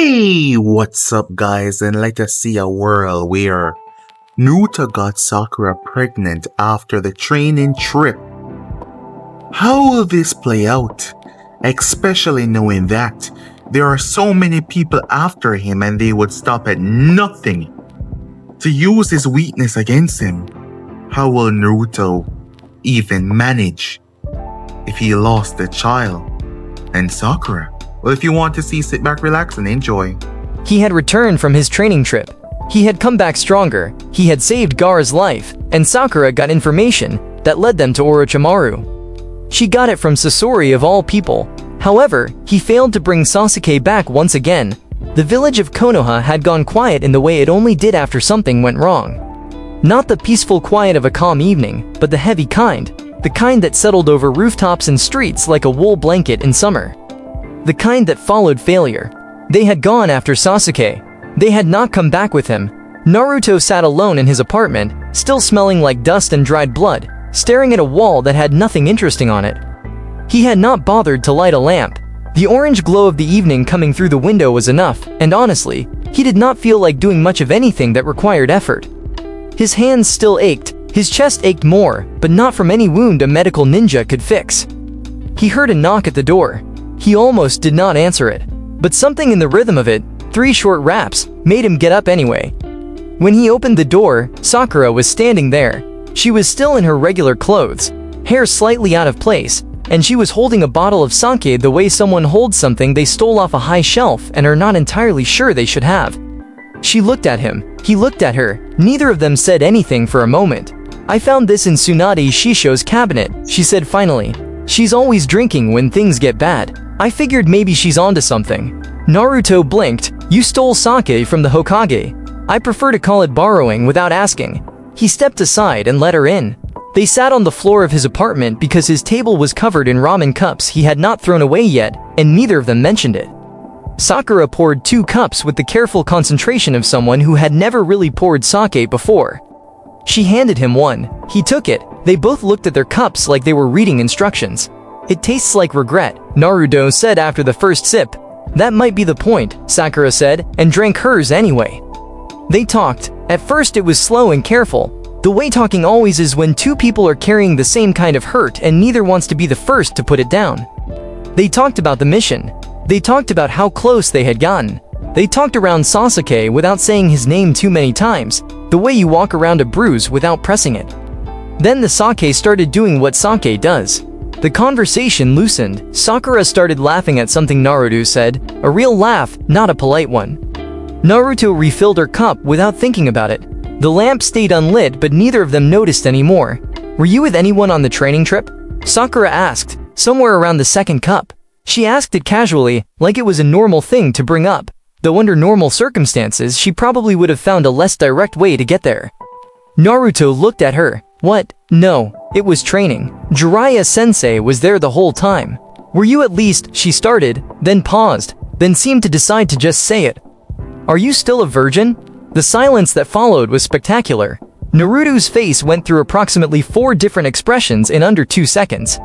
Hey, what's up guys, and let us see a world where Naruto got Sakura pregnant after the training trip. How will this play out? Especially knowing that there are so many people after him and they would stop at nothing to use his weakness against him. How will Naruto even manage if he lost the child and Sakura? Well, if you want to see, sit back, relax, and enjoy. He had returned from his training trip. He had come back stronger, he had saved Gaara's life, and Sakura got information that led them to Orochimaru. She got it from Sasori of all people. However, he failed to bring Sasuke back once again. The village of Konoha had gone quiet in the way it only did after something went wrong. Not the peaceful quiet of a calm evening, but the heavy kind. The kind that settled over rooftops and streets like a wool blanket in summer. The kind that followed failure. They had gone after Sasuke. They had not come back with him. Naruto sat alone in his apartment, still smelling like dust and dried blood, staring at a wall that had nothing interesting on it. He had not bothered to light a lamp. The orange glow of the evening coming through the window was enough, and honestly, he did not feel like doing much of anything that required effort. His hands still ached, his chest ached more, but not from any wound a medical ninja could fix. He heard a knock at the door. He almost did not answer it, but something in the rhythm of it, 3 short raps, made him get up anyway. When he opened the door, Sakura was standing there. She was still in her regular clothes, hair slightly out of place, and she was holding a bottle of sake the way someone holds something they stole off a high shelf and are not entirely sure they should have. She looked at him, he looked at her, neither of them said anything for a moment. "I found this in Tsunade Shisho's cabinet," she said finally. "She's always drinking when things get bad. I figured maybe she's onto something." Naruto blinked. "You stole sake from the Hokage. I prefer to call it borrowing without asking." He stepped aside and let her in. They sat on the floor of his apartment because his table was covered in ramen cups he had not thrown away yet, and neither of them mentioned it. Sakura poured 2 cups with the careful concentration of someone who had never really poured sake before. She handed him one. He took it. They both looked at their cups like they were reading instructions. "It tastes like regret," Naruto said after the first sip. "That might be the point," Sakura said, and drank hers anyway. They talked. At first it was slow and careful. The way talking always is when 2 people are carrying the same kind of hurt and neither wants to be the first to put it down. They talked about the mission. They talked about how close they had gotten. They talked around Sasuke without saying his name too many times, the way you walk around a bruise without pressing it. Then the sake started doing what sake does. The conversation loosened. Sakura started laughing at something Naruto said, a real laugh, not a polite one. Naruto refilled her cup without thinking about it. The lamp stayed unlit, but neither of them noticed anymore. "Were you with anyone on the training trip?" Sakura asked, somewhere around the 2nd cup. She asked it casually, like it was a normal thing to bring up, though under normal circumstances she probably would have found a less direct way to get there. Naruto looked at her. "What? No, it was training. Jiraiya sensei was there the whole time." "Were you at least," she started, then paused, then seemed to decide to just say it. "Are you still a virgin?" The silence that followed was spectacular. Naruto's face went through approximately 4 different expressions in under 2 seconds.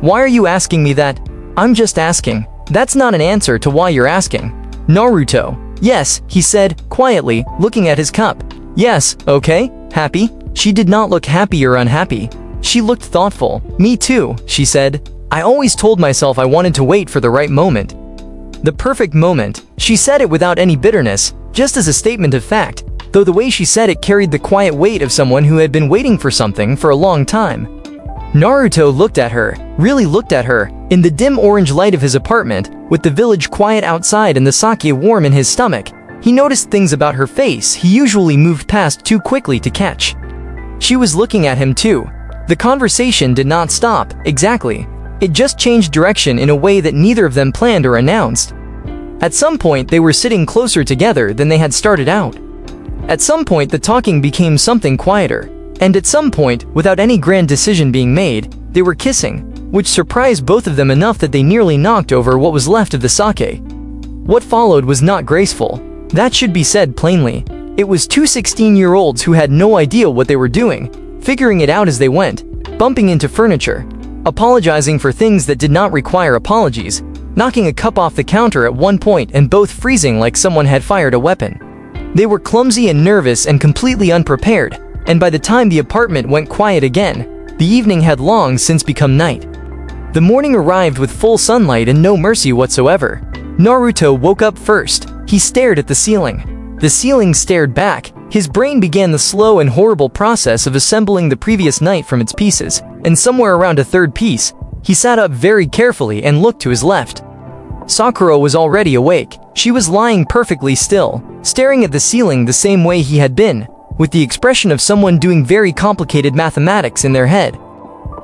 "Why are you asking me that?" "I'm just asking. That's not an answer to why you're asking." Naruto. "Yes," he said, quietly, looking at his cup. "Yes, okay, happy?" She did not look happy or unhappy. She looked thoughtful. "Me too," she said. "I always told myself I wanted to wait for the right moment." The perfect moment. She said it without any bitterness, just as a statement of fact, though the way she said it carried the quiet weight of someone who had been waiting for something for a long time. Naruto looked at her, really looked at her, in the dim orange light of his apartment, with the village quiet outside and the sake warm in his stomach. He noticed things about her face he usually moved past too quickly to catch. She was looking at him too. The conversation did not stop, exactly. It just changed direction in a way that neither of them planned or announced. At some point they were sitting closer together than they had started out. At some point the talking became something quieter. And at some point, without any grand decision being made, they were kissing, which surprised both of them enough that they nearly knocked over what was left of the sake. What followed was not graceful. That should be said plainly. It was 2 16-year-olds who had no idea what they were doing, figuring it out as they went, bumping into furniture, apologizing for things that did not require apologies, knocking a cup off the counter at one point and both freezing like someone had fired a weapon. They were clumsy and nervous and completely unprepared, and by the time the apartment went quiet again, the evening had long since become night. The morning arrived with full sunlight and no mercy whatsoever. Naruto woke up first. He stared at the ceiling. The ceiling stared back. His brain began the slow and horrible process of assembling the previous night from its pieces, and somewhere around a third piece, he sat up very carefully and looked to his left. Sakura was already awake. She was lying perfectly still, staring at the ceiling the same way he had been, with the expression of someone doing very complicated mathematics in their head.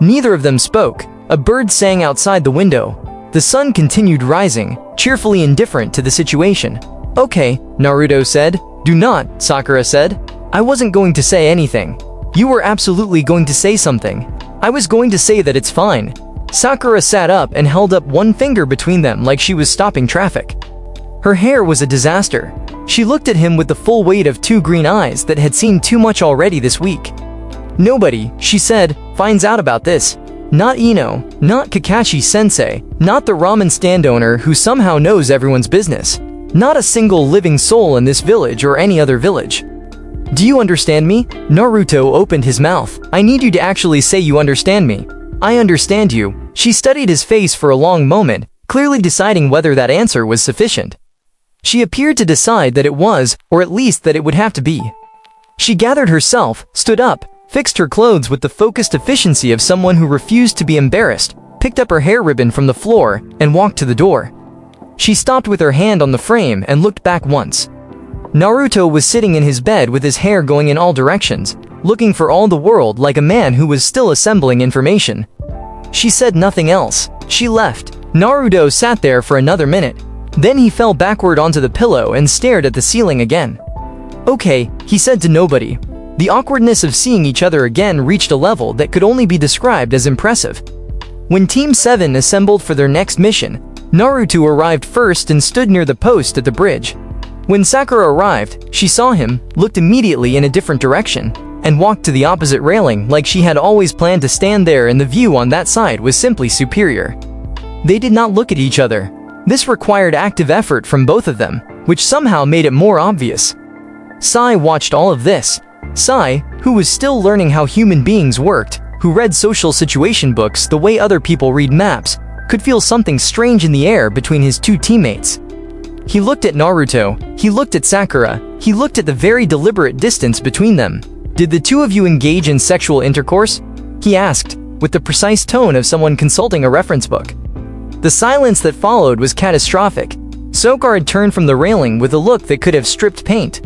Neither of them spoke. A bird sang outside the window. The sun continued rising, cheerfully indifferent to the situation. "Okay," Naruto said. "Do not," Sakura said. "I wasn't going to say anything. You were absolutely going to say something. I was going to say that it's fine." Sakura sat up and held up one finger between them like she was stopping traffic. Her hair was a disaster. She looked at him with the full weight of two green eyes that had seen too much already this week. "Nobody," she said, "finds out about this. Not Ino, not Kakashi Sensei, not the ramen stand owner who somehow knows everyone's business. Not a single living soul in this village or any other village. Do you understand me?" Naruto opened his mouth. "I need you to actually say you understand me." "I understand you." She studied his face for a long moment, clearly deciding whether that answer was sufficient. She appeared to decide that it was, or at least that it would have to be. She gathered herself, stood up, fixed her clothes with the focused efficiency of someone who refused to be embarrassed, picked up her hair ribbon from the floor, and walked to the door. She stopped with her hand on the frame and looked back once. Naruto was sitting in his bed with his hair going in all directions, looking for all the world like a man who was still assembling information. She said nothing else. She left. Naruto sat there for another minute. Then he fell backward onto the pillow and stared at the ceiling again. "Okay," he said to nobody. The awkwardness of seeing each other again reached a level that could only be described as impressive. When Team 7 assembled for their next mission, Naruto arrived first and stood near the post at the bridge. When Sakura arrived, she saw him, looked immediately in a different direction, and walked to the opposite railing like she had always planned to stand there, and the view on that side was simply superior. They did not look at each other. This required active effort from both of them, which somehow made it more obvious. Sai watched all of this. Sai, who was still learning how human beings worked, who read social situation books the way other people read maps, could feel something strange in the air between his two teammates. He looked at Naruto, he looked at Sakura, he looked at the very deliberate distance between them. "Did the two of you engage in sexual intercourse?" he asked, with the precise tone of someone consulting a reference book. The silence that followed was catastrophic. Sakura had turned from the railing with a look that could have stripped paint.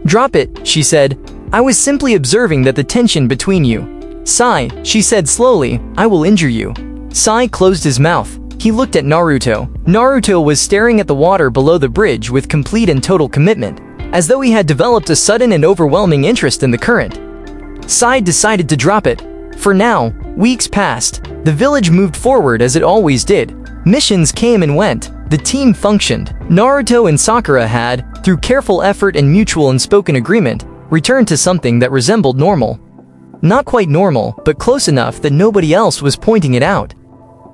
"Drop it," she said. "I was simply observing that the tension between you." "Sai," she said slowly, "I will injure you." Sai closed his mouth. He looked at Naruto. Naruto was staring at the water below the bridge with complete and total commitment, as though he had developed a sudden and overwhelming interest in the current. Sai decided to drop it. For now, weeks passed. The village moved forward as it always did. Missions came and went. The team functioned. Naruto and Sakura had, through careful effort and mutual unspoken agreement, returned to something that resembled normal. Not quite normal, but close enough that nobody else was pointing it out.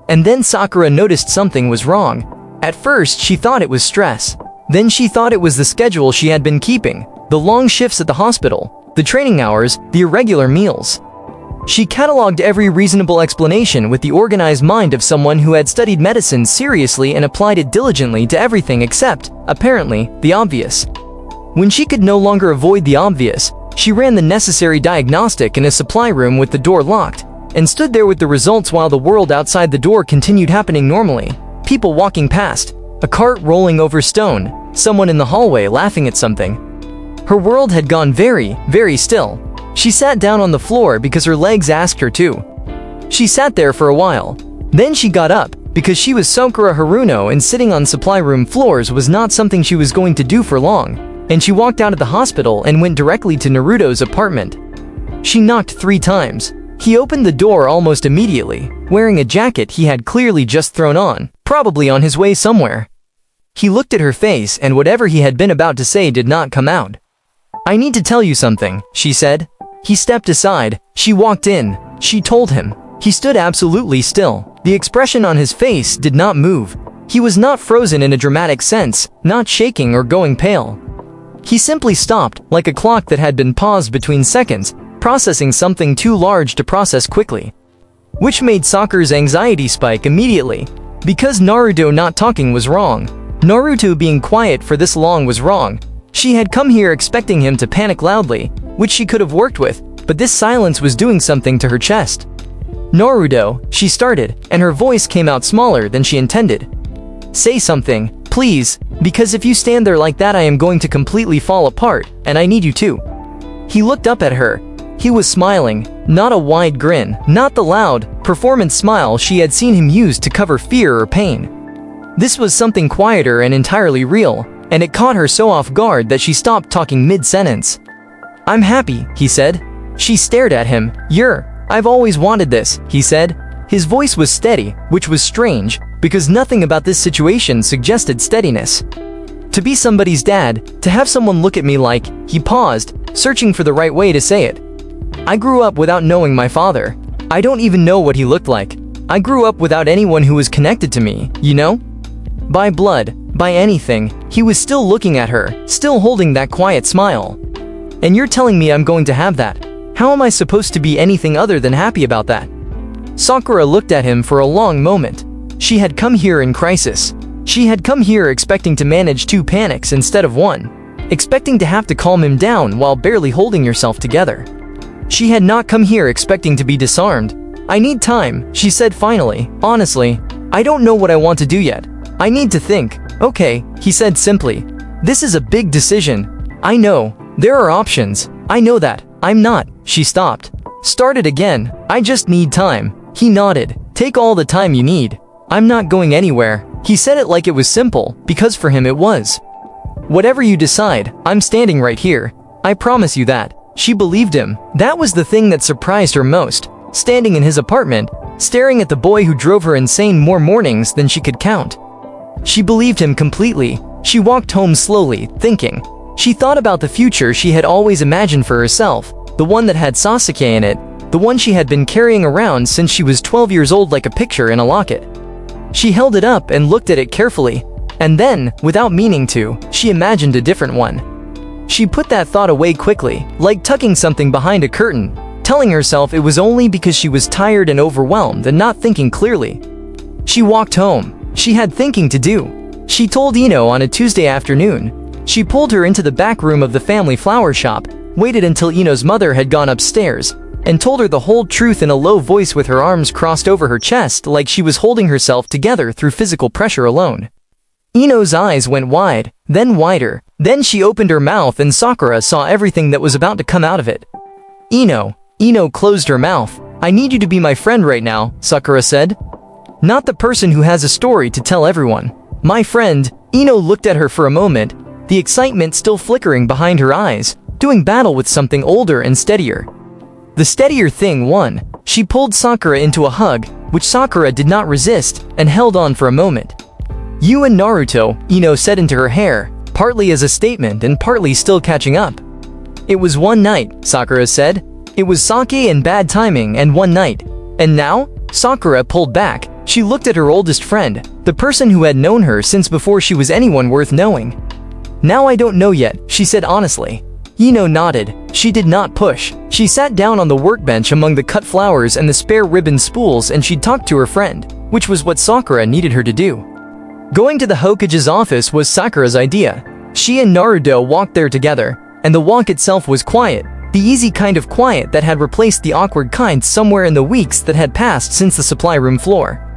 And then Sakura noticed something was wrong. At first, she thought it was stress. Then she thought it was the schedule she had been keeping, the long shifts at the hospital, the training hours, the irregular meals. She cataloged every reasonable explanation with the organized mind of someone who had studied medicine seriously and applied it diligently to everything except, apparently, the obvious. When she could no longer avoid the obvious, she ran the necessary diagnostic in a supply room with the door locked, and stood there with the results while the world outside the door continued happening normally. People walking past, a cart rolling over stone, someone in the hallway laughing at something. Her world had gone very, very still. She sat down on the floor because her legs asked her to. She sat there for a while. Then she got up, because she was Sakura Haruno and sitting on supply room floors was not something she was going to do for long, and she walked out of the hospital and went directly to Naruto's apartment. She knocked 3 times. He opened the door almost immediately, wearing a jacket he had clearly just thrown on, probably on his way somewhere. He looked at her face, and whatever he had been about to say did not come out. "I need to tell you something," she said. He stepped aside. She walked in. She told him. He stood absolutely still. The expression on his face did not move. He was not frozen in a dramatic sense, not shaking or going pale. He simply stopped, like a clock that had been paused between seconds, processing something too large to process quickly. Which made Sakura's anxiety spike immediately. Because Naruto not talking was wrong. Naruto being quiet for this long was wrong. She had come here expecting him to panic loudly, which she could have worked with, but this silence was doing something to her chest. Naruto, she started, and her voice came out smaller than she intended. Say something, please, because if you stand there like that I am going to completely fall apart, and I need you to. He looked up at her. He was smiling, not a wide grin, not the loud, performance smile she had seen him use to cover fear or pain. This was something quieter and entirely real, and it caught her so off guard that she stopped talking mid-sentence. I'm happy, he said. She stared at him. I've always wanted this, he said. His voice was steady, which was strange, because nothing about this situation suggested steadiness. To be somebody's dad, to have someone look at me like, he paused, searching for the right way to say it. I grew up without knowing my father. I don't even know what he looked like. I grew up without anyone who was connected to me, you know? By blood, by anything, he was still looking at her, still holding that quiet smile. And you're telling me I'm going to have that? How am I supposed to be anything other than happy about that? Sakura looked at him for a long moment. She had come here in crisis. She had come here expecting to manage 2 panics instead of 1, expecting to have to calm him down while barely holding yourself together. She had not come here expecting to be disarmed. I need time, she said finally. Honestly, I don't know what I want to do yet. I need to think. Okay, he said simply. This is a big decision. I know. There are options. I know that. I'm not. She stopped. Started again. I just need time. He nodded. Take all the time you need. I'm not going anywhere. He said it like it was simple, because for him it was. Whatever you decide, I'm standing right here. I promise you that. She believed him. That was the thing that surprised her most. Standing in his apartment, staring at the boy who drove her insane more mornings than she could count. She believed him completely. She walked home slowly, thinking. She thought about the future she had always imagined for herself, the one that had Sasuke in it, the one she had been carrying around since she was 12 years old like a picture in a locket. She held it up and looked at it carefully, and then, without meaning to, she imagined a different one. She put that thought away quickly, like tucking something behind a curtain, telling herself it was only because she was tired and overwhelmed and not thinking clearly. She walked home. She had thinking to do. She told Ino on a Tuesday afternoon. She pulled her into the back room of the family flower shop, waited until Ino's mother had gone upstairs, and told her the whole truth in a low voice with her arms crossed over her chest like she was holding herself together through physical pressure alone. Ino's eyes went wide, then wider, then she opened her mouth and Sakura saw everything that was about to come out of it. Ino closed her mouth. I need you to be my friend right now, Sakura said. Not the person who has a story to tell everyone. My friend. Ino looked at her for a moment, the excitement still flickering behind her eyes, doing battle with something older and steadier. The steadier thing won. She pulled Sakura into a hug, which Sakura did not resist, and held on for a moment. You and Naruto, Ino said into her hair, partly as a statement and partly still catching up. It was one night, Sakura said. It was sake and bad timing and one night. And now? Sakura pulled back. She looked at her oldest friend, the person who had known her since before she was anyone worth knowing. Now I don't know yet, she said honestly. Ino nodded. She did not push. She sat down on the workbench among the cut flowers and the spare ribbon spools and she talked to her friend, which was what Sakura needed her to do. Going to the Hokage's office was Sakura's idea. She and Naruto walked there together, and the walk itself was quiet, the easy kind of quiet that had replaced the awkward kind somewhere in the weeks that had passed since the supply room floor.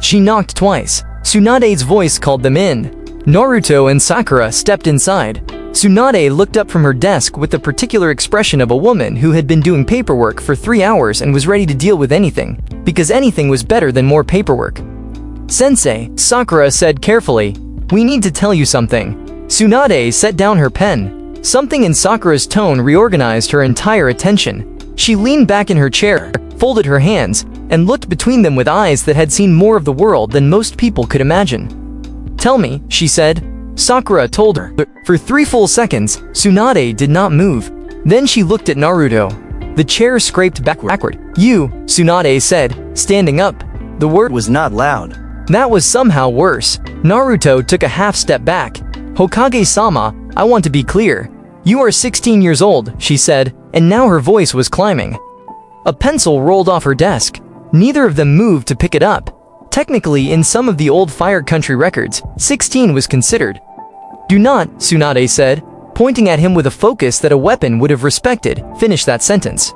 She knocked twice. Tsunade's voice called them in. Naruto and Sakura stepped inside. Tsunade looked up from her desk with the particular expression of a woman who had been doing paperwork for 3 hours and was ready to deal with anything, because anything was better than more paperwork. Sensei, Sakura said carefully, we need to tell you something. Tsunade set down her pen. Something in Sakura's tone reorganized her entire attention. She leaned back in her chair, folded her hands, and looked between them with eyes that had seen more of the world than most people could imagine. Tell me, she said. Sakura told her. For 3 full seconds, Tsunade did not move. Then she looked at Naruto. The chair scraped backward. You, Tsunade said, standing up. The word was not loud. That was somehow worse. Naruto took a half step back. Hokage-sama, I want to be clear. You are 16 years old, she said, and now her voice was climbing. A pencil rolled off her desk. Neither of them moved to pick it up. Technically, in some of the old Fire Country records, 16 was considered. Do not, Tsunade said, pointing at him with a focus that a weapon would have respected. Finish that sentence.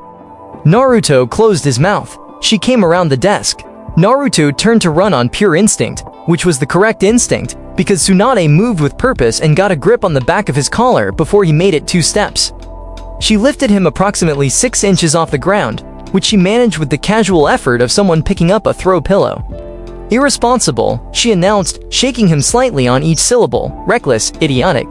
Naruto closed his mouth. She came around the desk. Naruto turned to run on pure instinct, which was the correct instinct, because Tsunade moved with purpose and got a grip on the back of his collar before he made it 2 steps. She lifted him approximately 6 inches off the ground, which she managed with the casual effort of someone picking up a throw pillow. Irresponsible, she announced, shaking him slightly on each syllable, reckless, idiotic.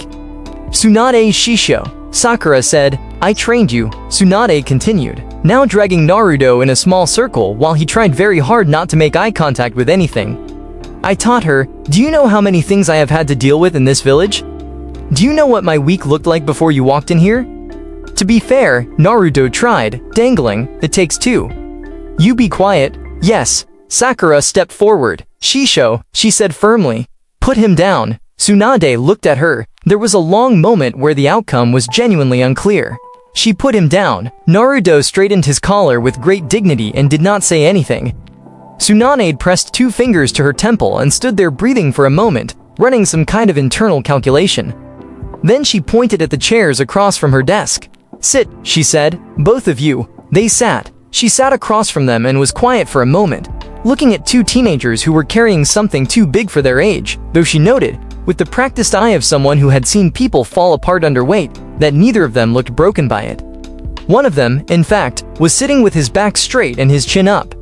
Tsunade Shisho, Sakura said, I trained you, Tsunade continued, now dragging Naruto in a small circle while he tried very hard not to make eye contact with anything. I taught her, do you know how many things I have had to deal with in this village? Do you know what my week looked like before you walked in here? To be fair, Naruto tried, dangling, it takes 2. You be quiet. Yes. Sakura stepped forward. Shisho, she said firmly. Put him down. Tsunade looked at her. There was a long moment where the outcome was genuinely unclear. She put him down. Naruto straightened his collar with great dignity and did not say anything. Tsunade pressed 2 fingers to her temple and stood there breathing for a moment, running some kind of internal calculation. Then she pointed at the chairs across from her desk. Sit, she said, both of you. They sat. She sat across from them and was quiet for a moment, looking at 2 teenagers who were carrying something too big for their age, though she noted, with the practiced eye of someone who had seen people fall apart under weight, that neither of them looked broken by it. One of them, in fact, was sitting with his back straight and his chin up.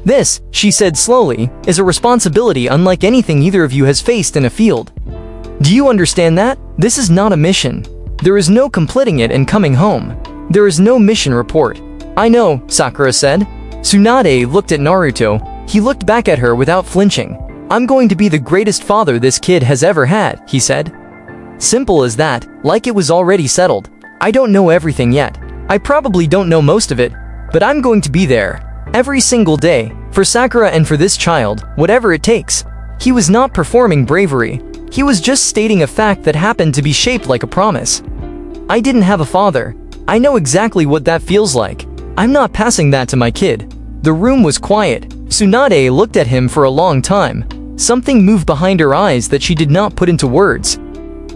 This, she said slowly, is a responsibility unlike anything either of you has faced in a field. Do you understand that? This is not a mission. There is no completing it and coming home. There is no mission report. I know, Sakura said. Tsunade looked at Naruto. He looked back at her without flinching. I'm going to be the greatest father this kid has ever had, he said. Simple as that, like it was already settled. I don't know everything yet. I probably don't know most of it, but I'm going to be there. Every single day, for Sakura and for this child, whatever it takes. He was not performing bravery. He was just stating a fact that happened to be shaped like a promise. I didn't have a father. I know exactly what that feels like. I'm not passing that to my kid. The room was quiet. Tsunade looked at him for a long time. Something moved behind her eyes that she did not put into words.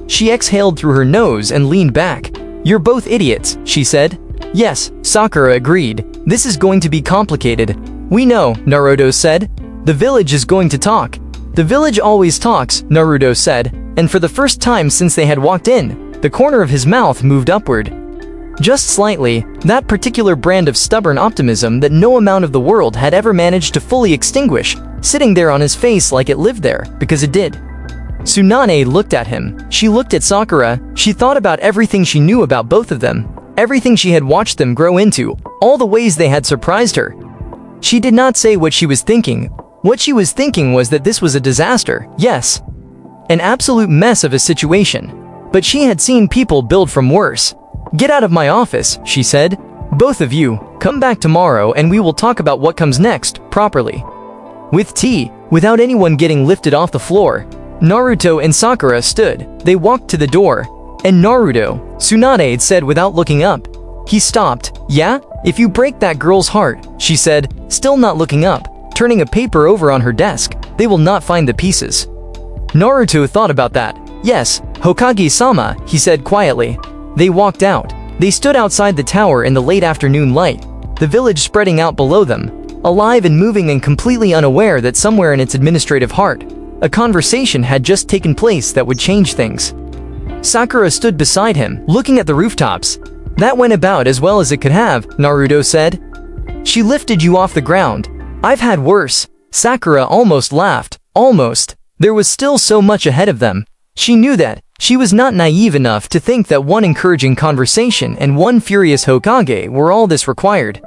She exhaled through her nose and leaned back. You're both idiots, she said. Yes, Sakura agreed. This is going to be complicated. We know, Naruto said. The village is going to talk. The village always talks, Naruto said, and for the first time since they had walked in, the corner of his mouth moved upward. Just slightly, that particular brand of stubborn optimism that no amount of the world had ever managed to fully extinguish, sitting there on his face like it lived there, because it did. Tsunade looked at him. She looked at Sakura. She thought about everything she knew about both of them, everything she had watched them grow into, all the ways they had surprised her. She did not say what she was thinking. What she was thinking was that this was a disaster, yes. An absolute mess of a situation. But she had seen people build from worse. Get out of my office, she said. Both of you, come back tomorrow and we will talk about what comes next, properly. With tea, without anyone getting lifted off the floor, Naruto and Sakura stood. They walked to the door. And Naruto, Tsunade said without looking up. He stopped. Yeah? If you break that girl's heart, she said, still not looking up, turning a paper over on her desk, they will not find the pieces. Naruto thought about that. Yes, Hokage-sama, he said quietly. They walked out. They stood outside the tower in the late afternoon light, the village spreading out below them, alive and moving and completely unaware that somewhere in its administrative heart, a conversation had just taken place that would change things. Sakura stood beside him, looking at the rooftops. That went about as well as it could have, Naruto said. She lifted you off the ground. I've had worse. Sakura almost laughed. Almost. There was still so much ahead of them. She knew that. She was not naive enough to think that one encouraging conversation and one furious Hokage were all this required.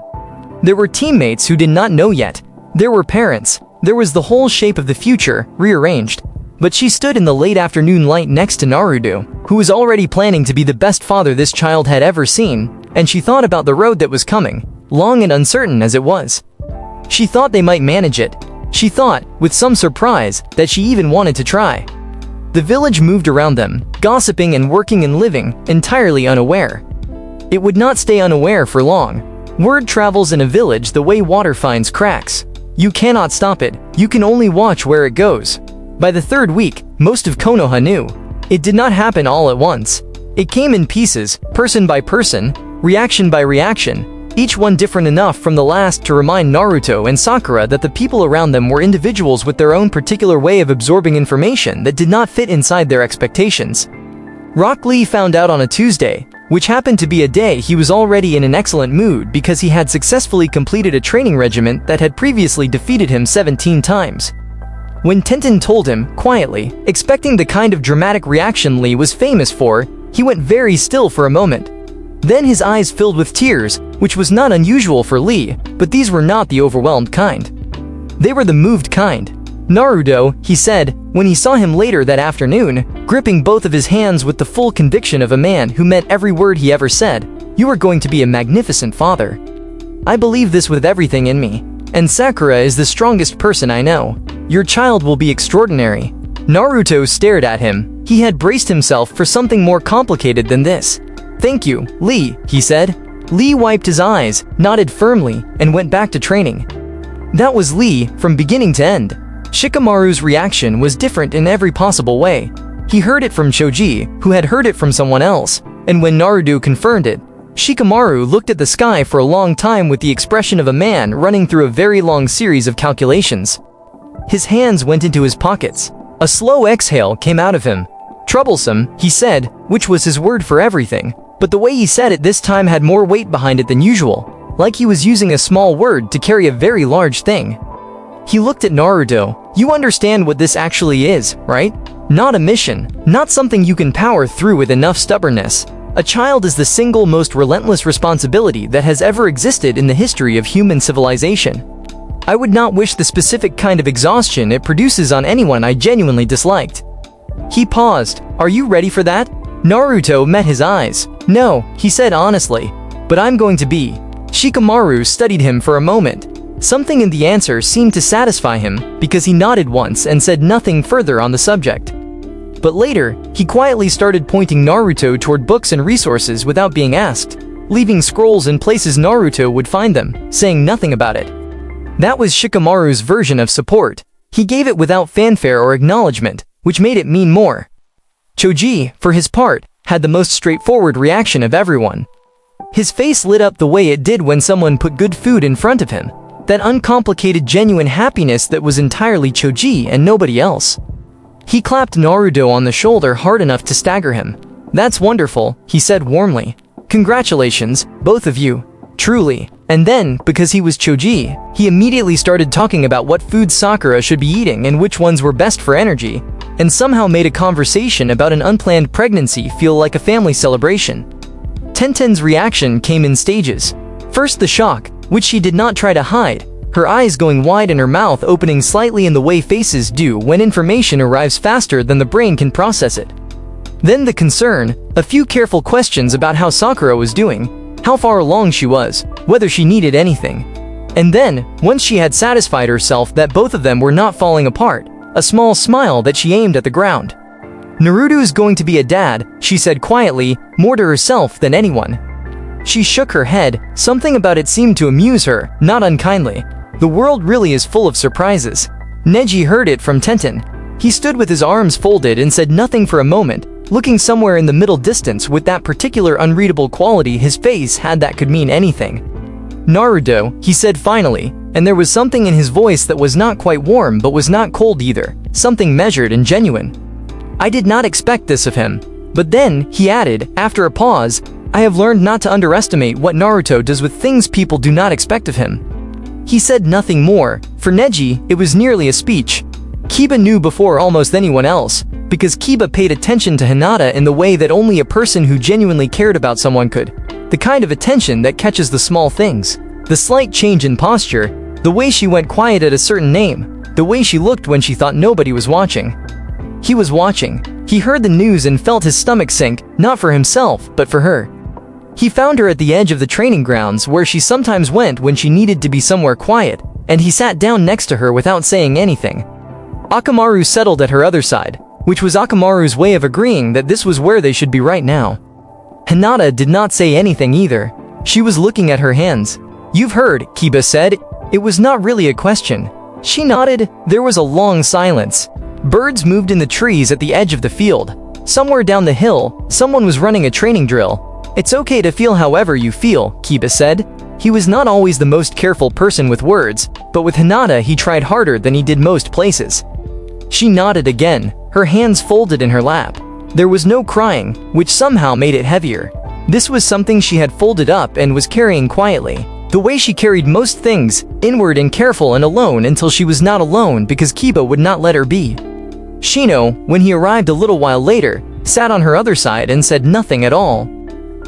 There were teammates who did not know yet. There were parents. There was the whole shape of the future, rearranged. But she stood in the late afternoon light next to Naruto, who was already planning to be the best father this child had ever seen, and she thought about the road that was coming, long and uncertain as it was. She thought they might manage it. She thought, with some surprise, that she even wanted to try. The village moved around them, gossiping and working and living, entirely unaware. It would not stay unaware for long. Word travels in a village the way water finds cracks. You cannot stop it, you can only watch where it goes. By the third week, most of Konoha knew. It did not happen all at once. It came in pieces, person by person, reaction by reaction, each one different enough from the last to remind Naruto and Sakura that the people around them were individuals with their own particular way of absorbing information that did not fit inside their expectations. Rock Lee found out on a Tuesday, which happened to be a day he was already in an excellent mood because he had successfully completed a training regimen that had previously defeated him 17 times. When Tenten told him, quietly, expecting the kind of dramatic reaction Lee was famous for, he went very still for a moment. Then his eyes filled with tears, which was not unusual for Lee, but these were not the overwhelmed kind. They were the moved kind. Naruto, he said, when he saw him later that afternoon, gripping both of his hands with the full conviction of a man who meant every word he ever said, "You are going to be a magnificent father. I believe this with everything in me. And Sakura is the strongest person I know. Your child will be extraordinary." Naruto stared at him. He had braced himself for something more complicated than this. "Thank you, Lee," he said. Lee wiped his eyes, nodded firmly, and went back to training. That was Lee from beginning to end. Shikamaru's reaction was different in every possible way. He heard it from Choji, who had heard it from someone else, and when Naruto confirmed it, Shikamaru looked at the sky for a long time with the expression of a man running through a very long series of calculations. His hands went into his pockets. A slow exhale came out of him. "Troublesome," he said, which was his word for everything, but the way he said it this time had more weight behind it than usual, like he was using a small word to carry a very large thing. He looked at Naruto. "You understand what this actually is, right? Not a mission, not something you can power through with enough stubbornness. A child is the single most relentless responsibility that has ever existed in the history of human civilization. I would not wish the specific kind of exhaustion it produces on anyone I genuinely disliked." He paused. "Are you ready for that?" Naruto met his eyes. "No," he said honestly, "but I'm going to be." Shikamaru studied him for a moment. Something in the answer seemed to satisfy him, because he nodded once and said nothing further on the subject. But later, he quietly started pointing Naruto toward books and resources without being asked, leaving scrolls in places Naruto would find them, saying nothing about it. That was Shikamaru's version of support. He gave it without fanfare or acknowledgement, which made it mean more. Choji, for his part, had the most straightforward reaction of everyone. His face lit up the way it did when someone put good food in front of him. That uncomplicated genuine happiness that was entirely Choji and nobody else. He clapped Naruto on the shoulder hard enough to stagger him. "That's wonderful," he said warmly. "Congratulations, both of you. Truly." And then, because he was Choji, he immediately started talking about what foods Sakura should be eating and which ones were best for energy, and somehow made a conversation about an unplanned pregnancy feel like a family celebration. Tenten's reaction came in stages. First the shock, which she did not try to hide, her eyes going wide and her mouth opening slightly in the way faces do when information arrives faster than the brain can process it. Then the concern, a few careful questions about how Sakura was doing, how far along she was, whether she needed anything. And then, once she had satisfied herself that both of them were not falling apart, a small smile that she aimed at the ground. "Naruto's going to be a dad," she said quietly, more to herself than anyone. She shook her head, something about it seemed to amuse her, not unkindly. The world really is full of surprises. Neji heard it from Tenten. He stood with his arms folded and said nothing for a moment, looking somewhere in the middle distance with that particular unreadable quality his face had that could mean anything. "Naruto," he said finally, and there was something in his voice that was not quite warm but was not cold either, something measured and genuine. "I did not expect this of him." But then, he added, after a pause, "I have learned not to underestimate what Naruto does with things people do not expect of him." He said nothing more. For Neji, it was nearly a speech. Kiba knew before almost anyone else, because Kiba paid attention to Hinata in the way that only a person who genuinely cared about someone could. The kind of attention that catches the small things. The slight change in posture, the way she went quiet at a certain name, the way she looked when she thought nobody was watching. He was watching. He heard the news and felt his stomach sink, not for himself, but for her. He found her at the edge of the training grounds where she sometimes went when she needed to be somewhere quiet, and he sat down next to her without saying anything. Akamaru settled at her other side, which was Akamaru's way of agreeing that this was where they should be right now. Hinata did not say anything either. She was looking at her hands. "You've heard," Kiba said. It was not really a question. She nodded. There was a long silence. Birds moved in the trees at the edge of the field. Somewhere down the hill, someone was running a training drill. "It's okay to feel however you feel," Kiba said. He was not always the most careful person with words, but with Hinata he tried harder than he did most places. She nodded again, her hands folded in her lap. There was no crying, which somehow made it heavier. This was something she had folded up and was carrying quietly. The way she carried most things, inward and careful and alone until she was not alone because Kiba would not let her be. Shino, when he arrived a little while later, sat on her other side and said nothing at all.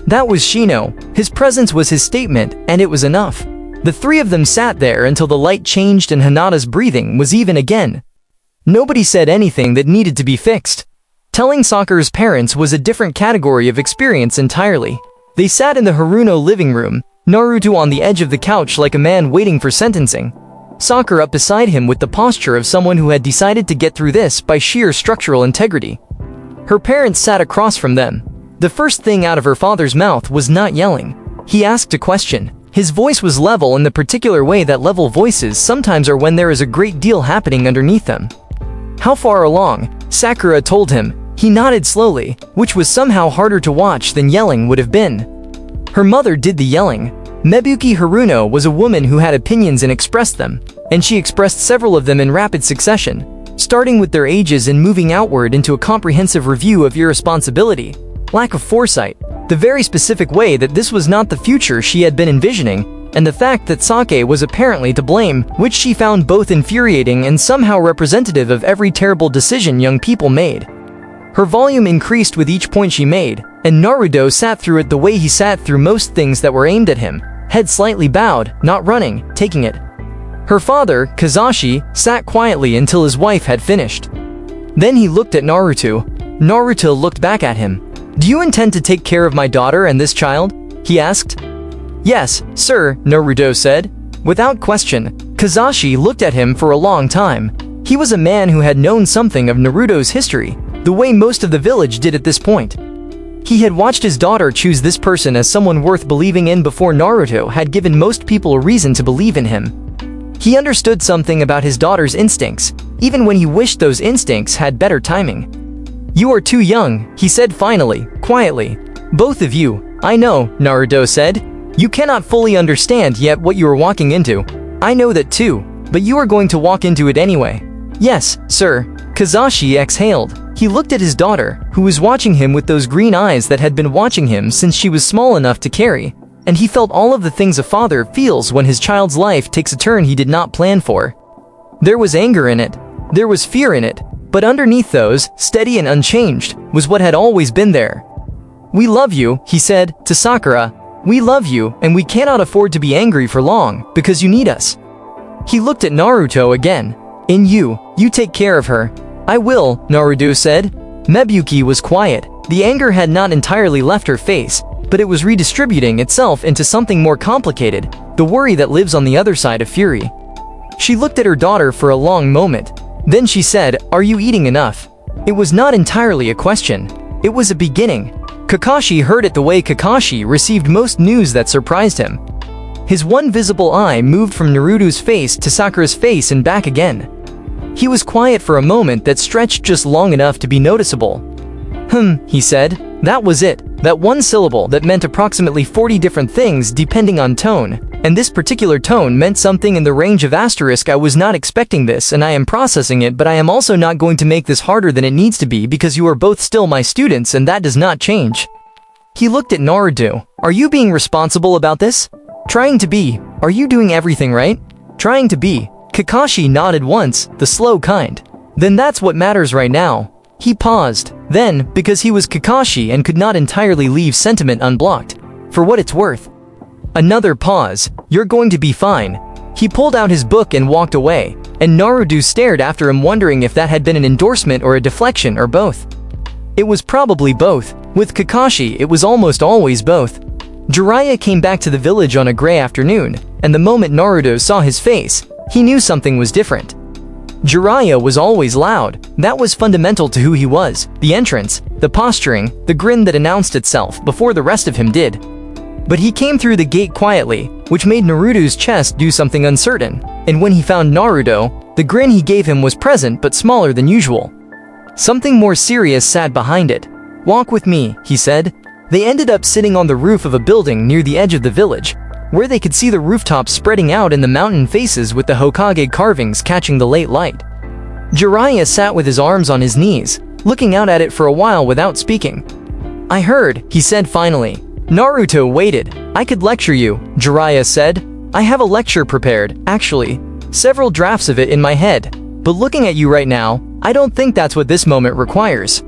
That was Shino. His presence was his statement, and it was enough. The three of them sat there until the light changed and Hinata's breathing was even again. Nobody said anything that needed to be fixed. Telling Sakura's parents was a different category of experience entirely. They sat in the Haruno living room, Naruto on the edge of the couch like a man waiting for sentencing. Sakura up beside him with the posture of someone who had decided to get through this by sheer structural integrity. Her parents sat across from them. The first thing out of her father's mouth was not yelling. He asked a question. His voice was level in the particular way that level voices sometimes are when there is a great deal happening underneath them. "How far along?" Sakura told him. He nodded slowly, which was somehow harder to watch than yelling would have been. Her mother did the yelling. Mebuki Haruno was a woman who had opinions and expressed them, and she expressed several of them in rapid succession, starting with their ages and moving outward into a comprehensive review of irresponsibility, lack of foresight, the very specific way that this was not the future she had been envisioning, and the fact that Sake was apparently to blame, which she found both infuriating and somehow representative of every terrible decision young people made. Her volume increased with each point she made, and Naruto sat through it the way he sat through most things that were aimed at him, head slightly bowed, not running, taking it. Her father, Kazashi, sat quietly until his wife had finished. Then he looked at Naruto. Naruto looked back at him. "Do you intend to take care of my daughter and this child?" he asked. "Yes, sir," Naruto said. Without question, Kazashi looked at him for a long time. He was a man who had known something of Naruto's history, the way most of the village did at this point. He had watched his daughter choose this person as someone worth believing in before Naruto had given most people a reason to believe in him. He understood something about his daughter's instincts, even when he wished those instincts had better timing. "You are too young," he said finally, quietly. "Both of you." "I know," Naruto said. "You cannot fully understand yet what you are walking into. I know that too, but you are going to walk into it anyway." "Yes, sir." Kazashi exhaled. He looked at his daughter, who was watching him with those green eyes that had been watching him since she was small enough to carry, and he felt all of the things a father feels when his child's life takes a turn he did not plan for. There was anger in it. There was fear in it. But underneath those, steady and unchanged, was what had always been there. "We love you," he said to Sakura. "We love you, and we cannot afford to be angry for long, because you need us." He looked at Naruto again. "In you take care of her." "I will," Naruto said. Mebuki was quiet. The anger had not entirely left her face, but it was redistributing itself into something more complicated, the worry that lives on the other side of fury. She looked at her daughter for a long moment. Then she said, "Are you eating enough?" It was not entirely a question. It was a beginning. Kakashi heard it the way Kakashi received most news that surprised him. His one visible eye moved from Naruto's face to Sakura's face and back again. He was quiet for a moment that stretched just long enough to be noticeable. He said. That was it. That one syllable that meant approximately 40 different things depending on tone. And this particular tone meant something in the range of asterisk. I was not expecting this and I am processing it, but I am also not going to make this harder than it needs to be because you are both still my students and that does not change. He looked at Naruto. Are you being responsible about this? Trying to be. Are you doing everything right? Trying to be. Kakashi nodded once, the slow kind. Then that's what matters right now. He paused. Then, because he was Kakashi and could not entirely leave sentiment unblocked. For what it's worth. Another pause. You're going to be fine. He pulled out his book and walked away, and Naruto stared after him wondering if that had been an endorsement or a deflection or both. It was probably both. With Kakashi, it was almost always both. Jiraiya came back to the village on a gray afternoon, and the moment Naruto saw his face, He knew something was different. Jiraiya was always loud. That was fundamental to who he was. The entrance, the posturing, the grin that announced itself before the rest of him did. But he came through the gate quietly, which made Naruto's chest do something uncertain. And when he found Naruto, the grin he gave him was present but smaller than usual. Something more serious sat behind it. "Walk with me," he said. They ended up sitting on the roof of a building near the edge of the village, where they could see the rooftops spreading out in the mountain faces with the Hokage carvings catching the late light. Jiraiya sat with his arms on his knees, looking out at it for a while without speaking. "I heard," he said finally. Naruto waited. "I could lecture you," Jiraiya said. "I have a lecture prepared, actually. Several drafts of it in my head. But looking at you right now, I don't think that's what this moment requires."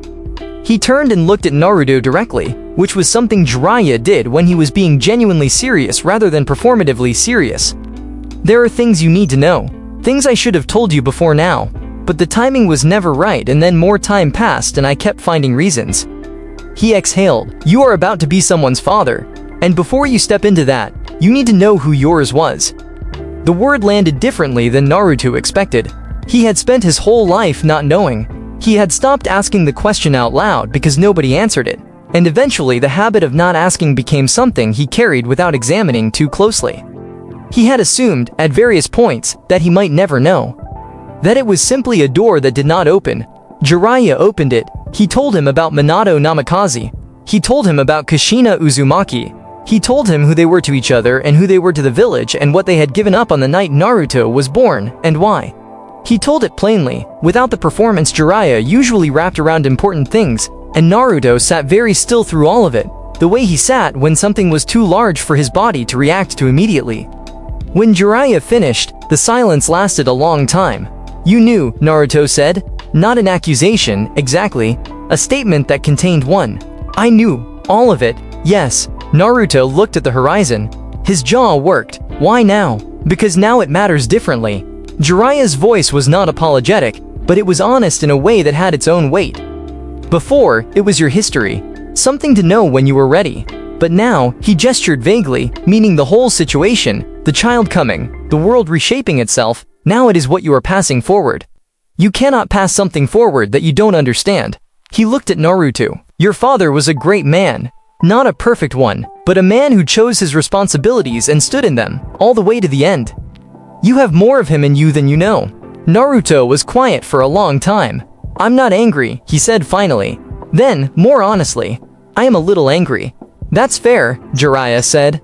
He turned and looked at Naruto directly, which was something Jiraiya did when he was being genuinely serious rather than performatively serious. "There are things you need to know. Things I should have told you before now. But the timing was never right, and then more time passed and I kept finding reasons." He exhaled. "You are about to be someone's father. And before you step into that, you need to know who yours was." The word landed differently than Naruto expected. He had spent his whole life not knowing. He had stopped asking the question out loud because nobody answered it. And eventually the habit of not asking became something he carried without examining too closely. He had assumed, at various points, that he might never know. That it was simply a door that did not open. Jiraiya opened it. He told him about Minato Namikaze. He told him about Kushina Uzumaki. He told him who they were to each other and who they were to the village and what they had given up on the night Naruto was born, and why. He told it plainly, without the performance Jiraiya usually wrapped around important things, and Naruto sat very still through all of it, the way he sat when something was too large for his body to react to immediately. When Jiraiya finished, the silence lasted a long time. "You knew," Naruto said. Not an accusation, exactly. A statement that contained one. "I knew. All of it. Yes." Naruto looked at the horizon. His jaw worked. "Why now?" "Because now it matters differently." Jiraiya's voice was not apologetic, but it was honest in a way that had its own weight. "Before, it was your history. Something to know when you were ready. But now," he gestured vaguely, meaning the whole situation, the child coming, the world reshaping itself, "now it is what you are passing forward. You cannot pass something forward that you don't understand." He looked at Naruto. "Your father was a great man. Not a perfect one, but a man who chose his responsibilities and stood in them, all the way to the end. You have more of him in you than you know." Naruto was quiet for a long time. "I'm not angry," he said finally. Then, more honestly, "I am a little angry." "That's fair," Jiraiya said.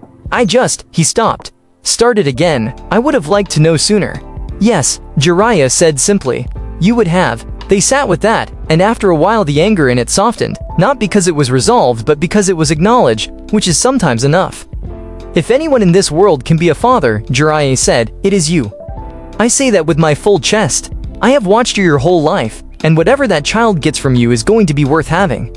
He stopped. Started again. "I would have liked to know sooner." "Yes," Jiraiya said simply. "You would have." They sat with that, and after a while the anger in it softened, not because it was resolved but because it was acknowledged, which is sometimes enough. "If anyone in this world can be a father," Jiraiya said, "it is you. I say that with my full chest. I have watched you your whole life, and whatever that child gets from you is going to be worth having."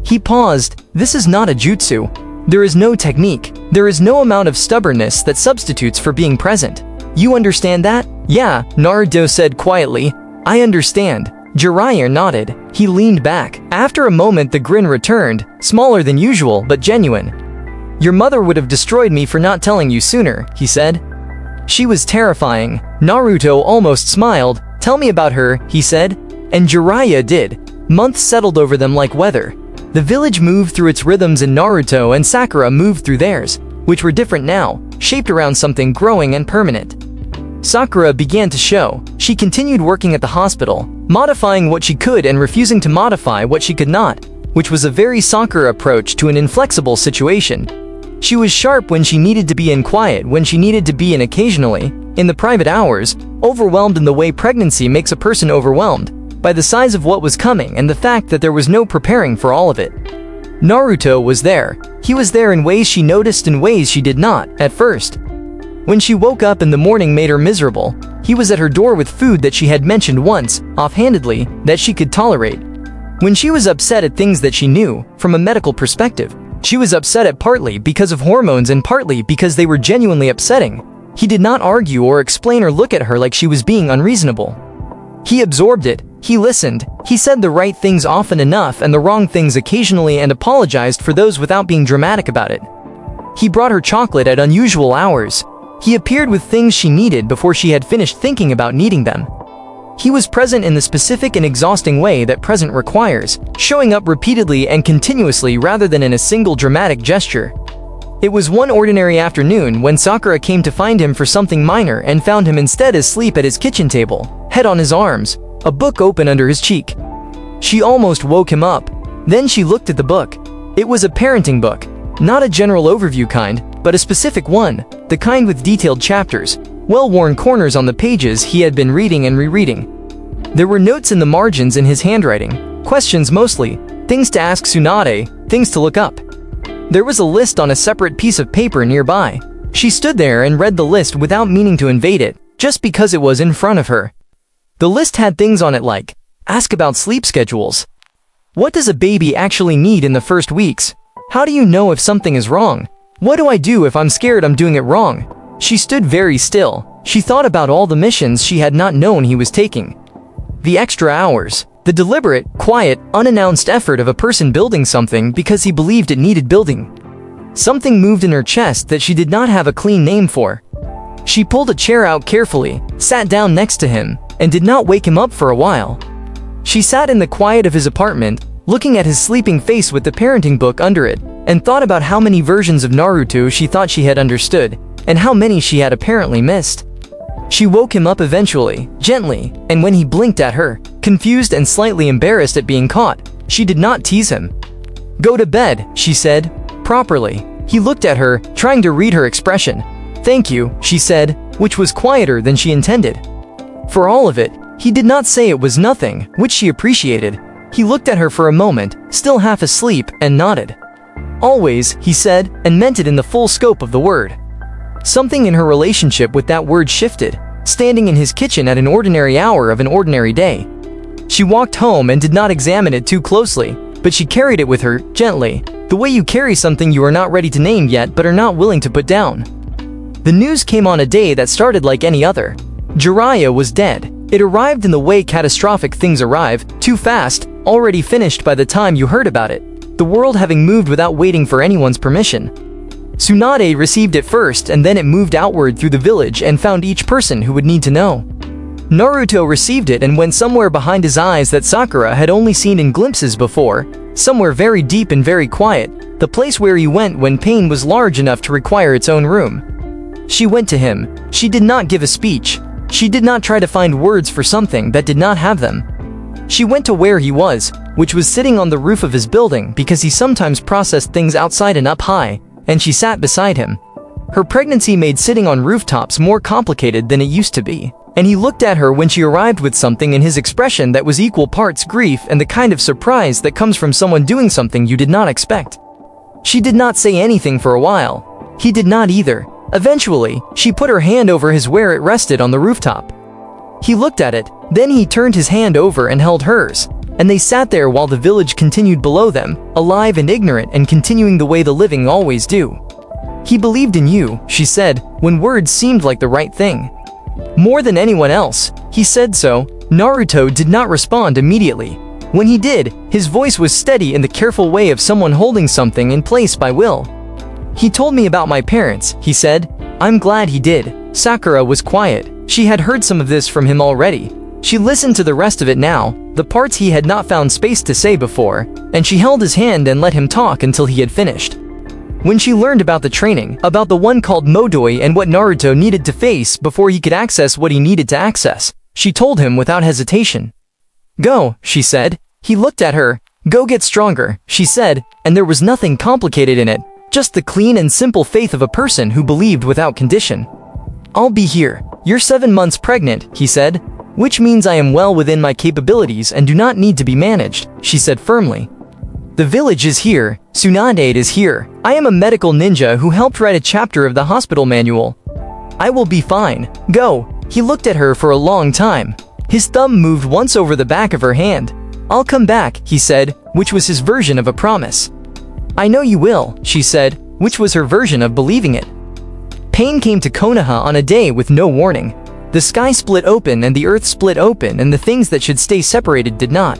He paused. "This is not a jutsu. There is no technique. There is no amount of stubbornness that substitutes for being present. You understand that?" "Yeah," Naruto said quietly. "I understand." Jiraiya nodded. He leaned back. After a moment the grin returned, smaller than usual but genuine. "Your mother would have destroyed me for not telling you sooner," he said. "She was terrifying." Naruto almost smiled. "Tell me about her," he said. And Jiraiya did. Months settled over them like weather. The village moved through its rhythms and Naruto and Sakura moved through theirs, which were different now, shaped around something growing and permanent. Sakura began to show. She continued working at the hospital, modifying what she could and refusing to modify what she could not, which was a very Sakura approach to an inflexible situation. She was sharp when she needed to be and quiet when she needed to be, and occasionally, in the private hours, overwhelmed in the way pregnancy makes a person overwhelmed, by the size of what was coming and the fact that there was no preparing for all of it. Naruto was there. He was there in ways she noticed and ways she did not, at first. When she woke up in the morning made her miserable, he was at her door with food that she had mentioned once, offhandedly, that she could tolerate. When she was upset at things that she knew, from a medical perspective, she was upset at partly because of hormones and partly because they were genuinely upsetting. He did not argue or explain or look at her like she was being unreasonable. He absorbed it, he listened, he said the right things often enough and the wrong things occasionally and apologized for those without being dramatic about it. He brought her chocolate at unusual hours. He appeared with things she needed before she had finished thinking about needing them. He was present in the specific and exhausting way that present requires, showing up repeatedly and continuously rather than in a single dramatic gesture. It was one ordinary afternoon when Sakura came to find him for something minor and found him instead asleep at his kitchen table, head on his arms, a book open under his cheek. She almost woke him up. Then she looked at the book. It was a parenting book, not a general overview kind, but a specific one, the kind with detailed chapters, well-worn corners on the pages he had been reading and rereading. There were notes in the margins in his handwriting, questions mostly, things to ask Tsunade, things to look up. There was a list on a separate piece of paper nearby. She stood there and read the list without meaning to invade it, just because it was in front of her. The list had things on it like, ask about sleep schedules. What does a baby actually need in the first weeks? How do you know if something is wrong? What do I do if I'm scared I'm doing it wrong? She stood very still. She thought about all the missions she had not known he was taking. The extra hours. The deliberate, quiet, unannounced effort of a person building something because he believed it needed building. Something moved in her chest that she did not have a clean name for. She pulled a chair out carefully, sat down next to him, and did not wake him up for a while. She sat in the quiet of his apartment, looking at his sleeping face with the parenting book under it, and thought about how many versions of Naruto she thought she had understood, and how many she had apparently missed. She woke him up eventually, gently, and when he blinked at her, confused and slightly embarrassed at being caught, she did not tease him. "Go to bed," she said, properly. He looked at her, trying to read her expression. "Thank you," she said, which was quieter than she intended. For all of it, he did not say it was nothing, which she appreciated. He looked at her for a moment, still half asleep, and nodded. "Always," he said, and meant it in the full scope of the word. Something in her relationship with that word shifted, standing in his kitchen at an ordinary hour of an ordinary day. She walked home and did not examine it too closely, but she carried it with her, gently, the way you carry something you are not ready to name yet but are not willing to put down. The news came on a day that started like any other. Jiraiya was dead. It arrived in the way catastrophic things arrive, too fast, already finished by the time you heard about it, the world having moved without waiting for anyone's permission. Tsunade received it first and then it moved outward through the village and found each person who would need to know. Naruto received it and went somewhere behind his eyes that Sakura had only seen in glimpses before, somewhere very deep and very quiet, the place where he went when pain was large enough to require its own room. She went to him. She did not give a speech. She did not try to find words for something that did not have them. She went to where he was, which was sitting on the roof of his building because he sometimes processed things outside and up high, and she sat beside him. Her pregnancy made sitting on rooftops more complicated than it used to be, and he looked at her when she arrived with something in his expression that was equal parts grief and the kind of surprise that comes from someone doing something you did not expect. She did not say anything for a while. He did not either. Eventually, she put her hand over his where it rested on the rooftop. He looked at it, then he turned his hand over and held hers, and they sat there while the village continued below them, alive and ignorant and continuing the way the living always do. "He believed in you," she said, when words seemed like the right thing. More than anyone else, he said so. Naruto did not respond immediately. When he did, his voice was steady in the careful way of someone holding something in place by will. "He told me about my parents," he said. "I'm glad he did." Sakura was quiet. She had heard some of this from him already. She listened to the rest of it now, the parts he had not found space to say before, and she held his hand and let him talk until he had finished. When she learned about the training, about the one called Modoi and what Naruto needed to face before he could access what he needed to access, she told him without hesitation. "Go," she said. He looked at her. "Go get stronger," she said, and there was nothing complicated in it, just the clean and simple faith of a person who believed without condition. "I'll be here. You're 7 months pregnant," he said, "which means I am well within my capabilities and do not need to be managed," she said firmly. "The village is here. Tsunade is here. I am a medical ninja who helped write a chapter of the hospital manual. I will be fine. Go." He looked at her for a long time. His thumb moved once over the back of her hand. "I'll come back," he said, which was his version of a promise. "I know you will," she said, which was her version of believing it. Pain came to Konoha on a day with no warning. The sky split open and the earth split open and the things that should stay separated did not.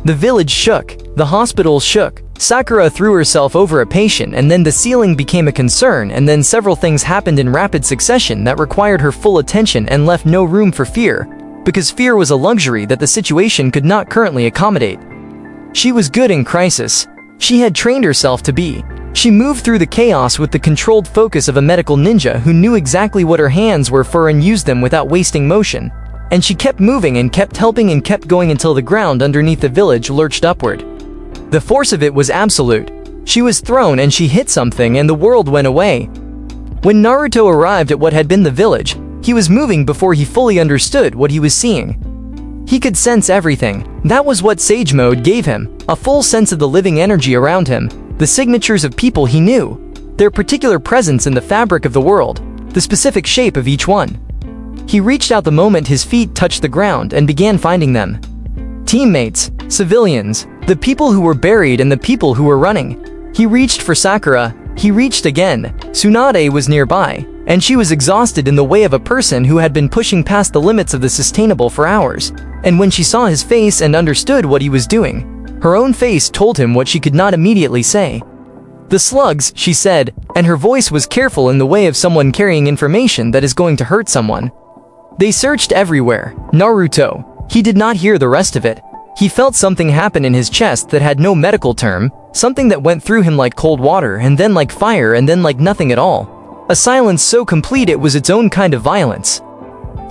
The village shook. The hospital shook. Sakura threw herself over a patient, and then the ceiling became a concern, and then several things happened in rapid succession that required her full attention and left no room for fear, because fear was a luxury that the situation could not currently accommodate. She was good in crisis. She had trained herself to be. She moved through the chaos with the controlled focus of a medical ninja who knew exactly what her hands were for and used them without wasting motion. And she kept moving and kept helping and kept going until the ground underneath the village lurched upward. The force of it was absolute. She was thrown and she hit something and the world went away. When Naruto arrived at what had been the village, he was moving before he fully understood what he was seeing. He could sense everything. That was what Sage Mode gave him, a full sense of the living energy around him, the signatures of people he knew, their particular presence in the fabric of the world, the specific shape of each one. He reached out the moment his feet touched the ground and began finding them. Teammates, civilians, the people who were buried and the people who were running. He reached for Sakura. He reached again. Tsunade was nearby, and she was exhausted in the way of a person who had been pushing past the limits of the sustainable for hours. And when she saw his face and understood what he was doing, her own face told him what she could not immediately say. "The slugs," she said, and her voice was careful in the way of someone carrying information that is going to hurt someone. They searched everywhere. Naruto. He did not hear the rest of it. He felt something happen in his chest that had no medical term, something that went through him like cold water and then like fire and then like nothing at all. A silence so complete it was its own kind of violence.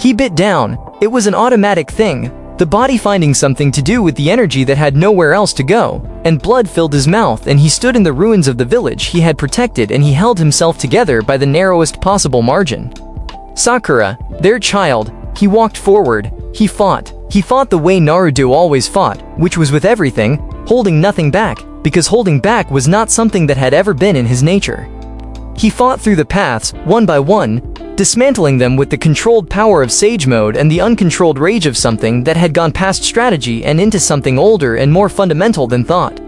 He bit down. It was an automatic thing, the body finding something to do with the energy that had nowhere else to go, and blood filled his mouth and he stood in the ruins of the village he had protected and he held himself together by the narrowest possible margin. Sakura, their child, he walked forward, he fought. He fought the way Naruto always fought, which was with everything, holding nothing back, because holding back was not something that had ever been in his nature. He fought through the paths, one by one, dismantling them with the controlled power of Sage Mode and the uncontrolled rage of something that had gone past strategy and into something older and more fundamental than thought.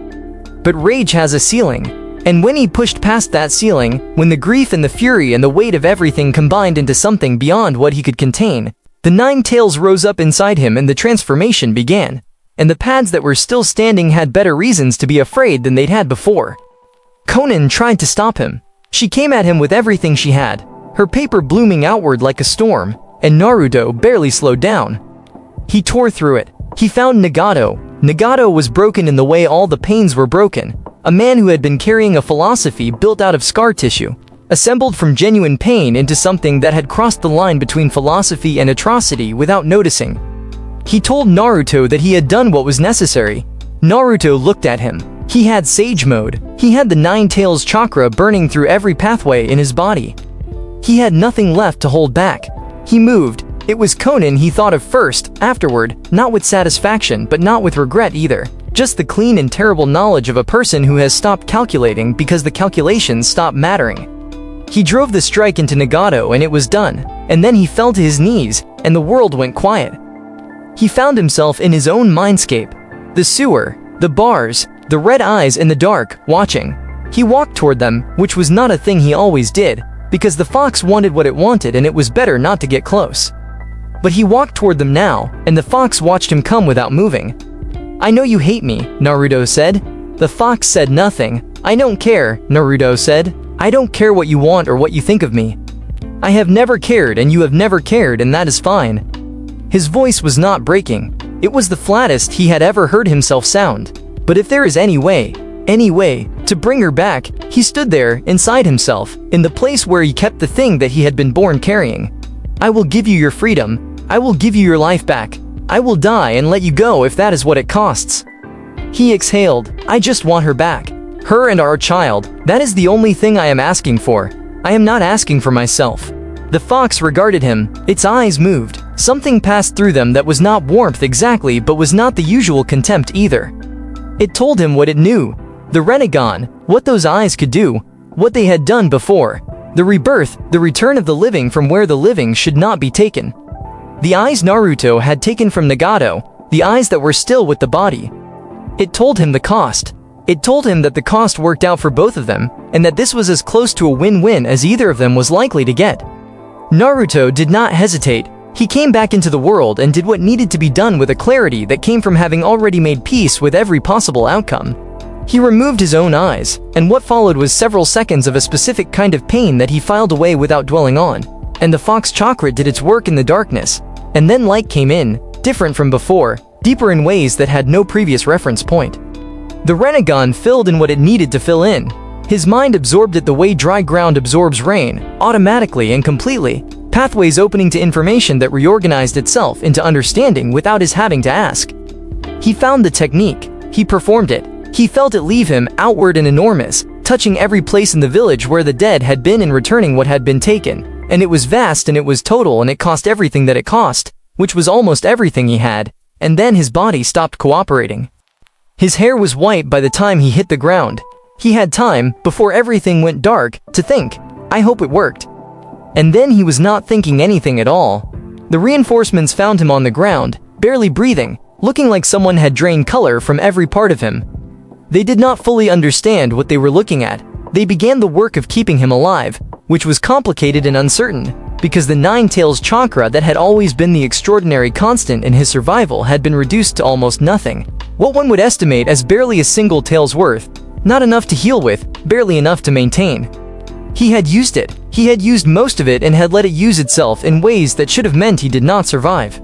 But rage has a ceiling, and when he pushed past that ceiling, when the grief and the fury and the weight of everything combined into something beyond what he could contain, the 9 tails rose up inside him and the transformation began, and the pads that were still standing had better reasons to be afraid than they'd had before. Konan tried to stop him. She came at him with everything she had, her paper blooming outward like a storm, and Naruto barely slowed down. He tore through it. He found Nagato. Nagato was broken in the way all the pains were broken, a man who had been carrying a philosophy built out of scar tissue, assembled from genuine pain into something that had crossed the line between philosophy and atrocity without noticing. He told Naruto that he had done what was necessary. Naruto looked at him. He had Sage Mode. He had the 9 tails chakra burning through every pathway in his body. He had nothing left to hold back. He moved. It was Konan he thought of first, afterward, not with satisfaction but not with regret either. Just the clean and terrible knowledge of a person who has stopped calculating because the calculations stopped mattering. He drove the strike into Nagato and it was done, and then he fell to his knees, and the world went quiet. He found himself in his own mindscape. The sewer, the bars, the red eyes in the dark, watching. He walked toward them, which was not a thing he always did, because the fox wanted what it wanted and it was better not to get close. But he walked toward them now, and the fox watched him come without moving. "I know you hate me," Naruto said. The fox said nothing. "I don't care," Naruto said. "I don't care what you want or what you think of me. I have never cared and you have never cared and that is fine." His voice was not breaking. It was the flattest he had ever heard himself sound. But if there is any way, to bring her back, he stood there, inside himself, in the place where he kept the thing that he had been born carrying. "I will give you your freedom. I will give you your life back. I will die and let you go if that is what it costs." He exhaled. "I just want her back. Her and our child. That is the only thing I am asking for. I am not asking for myself." The fox regarded him. Its eyes moved. Something passed through them that was not warmth exactly but was not the usual contempt either. It told him what it knew. The rinnegan, what those eyes could do, what they had done before. The rebirth, the return of the living from where the living should not be taken. The eyes Naruto had taken from Nagato, the eyes that were still with the body. It told him the cost. It told him that the cost worked out for both of them, and that this was as close to a win-win as either of them was likely to get. Naruto did not hesitate. He came back into the world and did what needed to be done with a clarity that came from having already made peace with every possible outcome. He removed his own eyes, and what followed was several seconds of a specific kind of pain that he filed away without dwelling on. And the fox chakra did its work in the darkness. And then light came in, different from before, deeper in ways that had no previous reference point. The rinnegan filled in what it needed to fill in. His mind absorbed it the way dry ground absorbs rain, automatically and completely, pathways opening to information that reorganized itself into understanding without his having to ask. He found the technique, he performed it, he felt it leave him outward and enormous, touching every place in the village where the dead had been and returning what had been taken. And it was vast and it was total and it cost everything that it cost, which was almost everything he had, and then his body stopped cooperating. His hair was white by the time he hit the ground. He had time, before everything went dark, to think, I hope it worked. And then he was not thinking anything at all. The reinforcements found him on the ground, barely breathing, looking like someone had drained color from every part of him. They did not fully understand what they were looking at. They began the work of keeping him alive, which was complicated and uncertain, because the nine tails chakra that had always been the extraordinary constant in his survival had been reduced to almost nothing. What one would estimate as barely a single tail's worth, not enough to heal with, barely enough to maintain. He had used it. He had used most of it and had let it use itself in ways that should have meant he did not survive.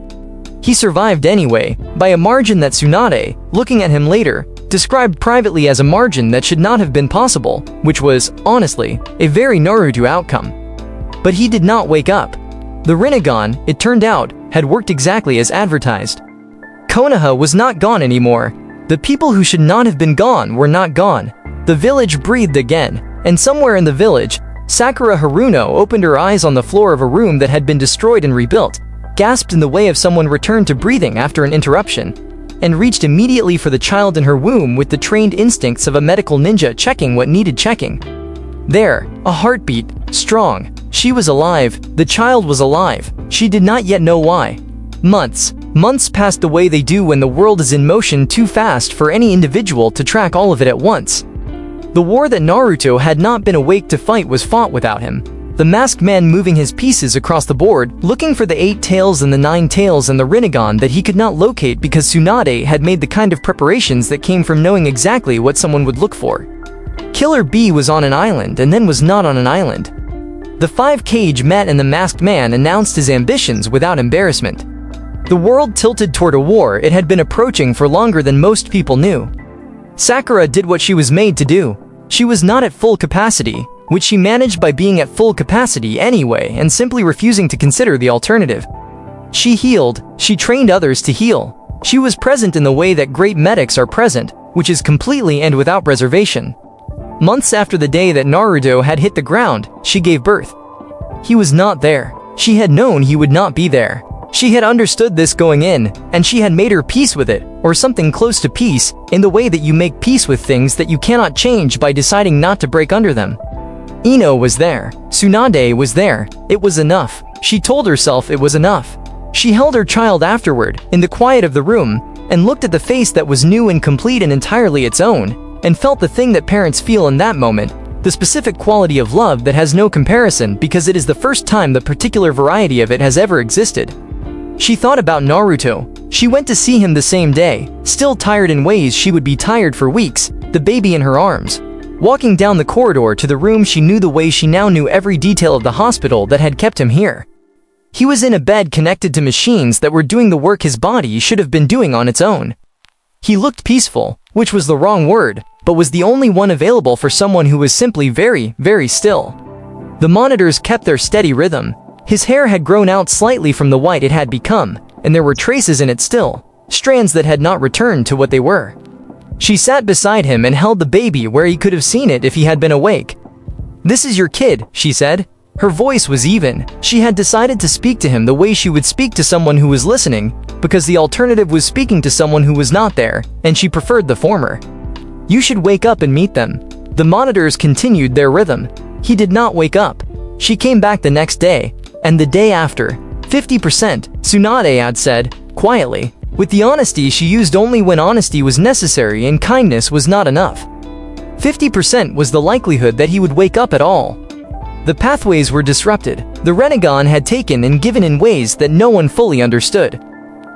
He survived anyway, by a margin that Tsunade, looking at him later, described privately as a margin that should not have been possible, which was, honestly, a very Naruto outcome. But he did not wake up. The rinnegan, it turned out, had worked exactly as advertised. Konoha was not gone anymore. The people who should not have been gone were not gone. The village breathed again, and somewhere in the village, Sakura Haruno opened her eyes on the floor of a room that had been destroyed and rebuilt, gasped in the way of someone returned to breathing after an interruption, and reached immediately for the child in her womb with the trained instincts of a medical ninja checking what needed checking. There, a heartbeat, strong. She was alive, the child was alive, she did not yet know why. Months passed the way they do when the world is in motion too fast for any individual to track all of it at once. The war that Naruto had not been awake to fight was fought without him. The masked man moving his pieces across the board, looking for the 8 tails and the 9 tails and the rinnegan that he could not locate because Tsunade had made the kind of preparations that came from knowing exactly what someone would look for. Killer B was on an island and then was not on an island. The 5 cage met and the masked man announced his ambitions without embarrassment. The world tilted toward a war it had been approaching for longer than most people knew. Sakura did what she was made to do. She was not at full capacity, which she managed by being at full capacity anyway and simply refusing to consider the alternative. She healed, she trained others to heal. She was present in the way that great medics are present, which is completely and without reservation. Months after the day that Naruto had hit the ground, she gave birth. He was not there. She had known he would not be there. She had understood this going in, and she had made her peace with it, or something close to peace, in the way that you make peace with things that you cannot change by deciding not to break under them. Ino was there. Tsunade was there. It was enough. She told herself it was enough. She held her child afterward, in the quiet of the room, and looked at the face that was new and complete and entirely its own, and felt the thing that parents feel in that moment, the specific quality of love that has no comparison because it is the first time the particular variety of it has ever existed. She thought about Naruto. She went to see him the same day, still tired in ways she would be tired for weeks, the baby in her arms. Walking down the corridor to the room she knew the way she now knew every detail of the hospital that had kept him here. He was in a bed connected to machines that were doing the work his body should have been doing on its own. He looked peaceful, which was the wrong word, but was the only one available for someone who was simply very, very still. The monitors kept their steady rhythm. His hair had grown out slightly from the white it had become, and there were traces in it still, strands that had not returned to what they were. She sat beside him and held the baby where he could have seen it if he had been awake. "This is your kid," she said. Her voice was even. She had decided to speak to him the way she would speak to someone who was listening, because the alternative was speaking to someone who was not there, and she preferred the former. "You should wake up and meet them." The monitors continued their rhythm. He did not wake up. She came back the next day, and the day after. 50%, Tsunade had said, quietly, with the honesty she used only when honesty was necessary and kindness was not enough. 50% was the likelihood that he would wake up at all. The pathways were disrupted. The rinnegan had taken and given in ways that no one fully understood.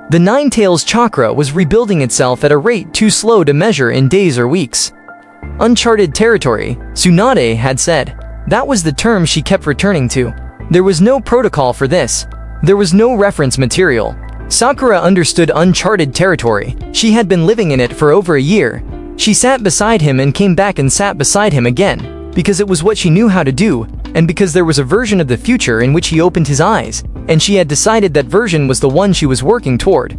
The Nine Tails chakra was rebuilding itself at a rate too slow to measure in days or weeks. Uncharted territory, Tsunade had said. That was the term she kept returning to. There was no protocol for this. There was no reference material. Sakura understood uncharted territory. She had been living in it for over a year. She sat beside him and came back and sat beside him again, because it was what she knew how to do, and because there was a version of the future in which he opened his eyes, and she had decided that version was the one she was working toward.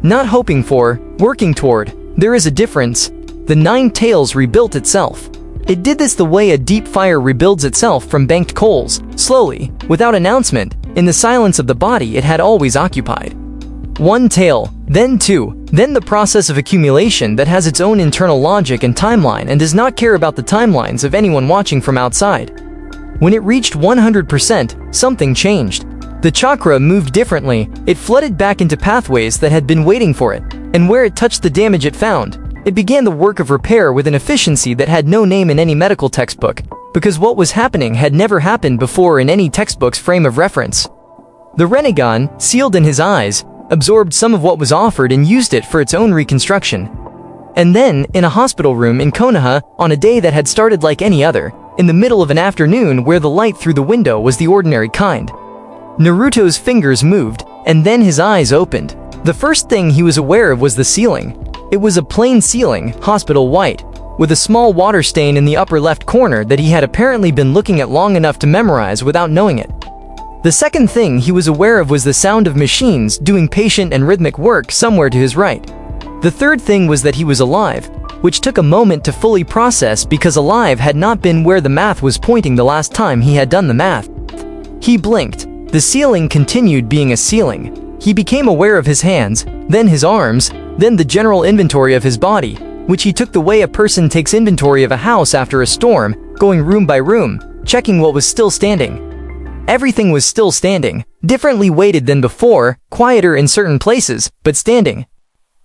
Not hoping for, working toward. There is a difference. The Nine Tails rebuilt itself. It did this the way a deep fire rebuilds itself from banked coals, slowly, without announcement, in the silence of the body it had always occupied. One tail, then two, then the process of accumulation that has its own internal logic and timeline and does not care about the timelines of anyone watching from outside. When it reached 100%, something changed. The chakra moved differently. It flooded back into pathways that had been waiting for it, and where it touched the damage it found, it began the work of repair with an efficiency that had no name in any medical textbook, because what was happening had never happened before in any textbook's frame of reference. The rinnegan, sealed in his eyes, absorbed some of what was offered and used it for its own reconstruction. And then, in a hospital room in Konoha, on a day that had started like any other, in the middle of an afternoon where the light through the window was the ordinary kind, Naruto's fingers moved, and then his eyes opened. The first thing he was aware of was the ceiling. It was a plain ceiling, hospital white, with a small water stain in the upper left corner that he had apparently been looking at long enough to memorize without knowing it. The second thing he was aware of was the sound of machines doing patient and rhythmic work somewhere to his right. The third thing was that he was alive, which took a moment to fully process because alive had not been where the math was pointing the last time he had done the math. He blinked. The ceiling continued being a ceiling. He became aware of his hands, then his arms, then the general inventory of his body, which he took the way a person takes inventory of a house after a storm, going room by room, checking what was still standing. Everything was still standing, differently weighted than before, quieter in certain places, but standing.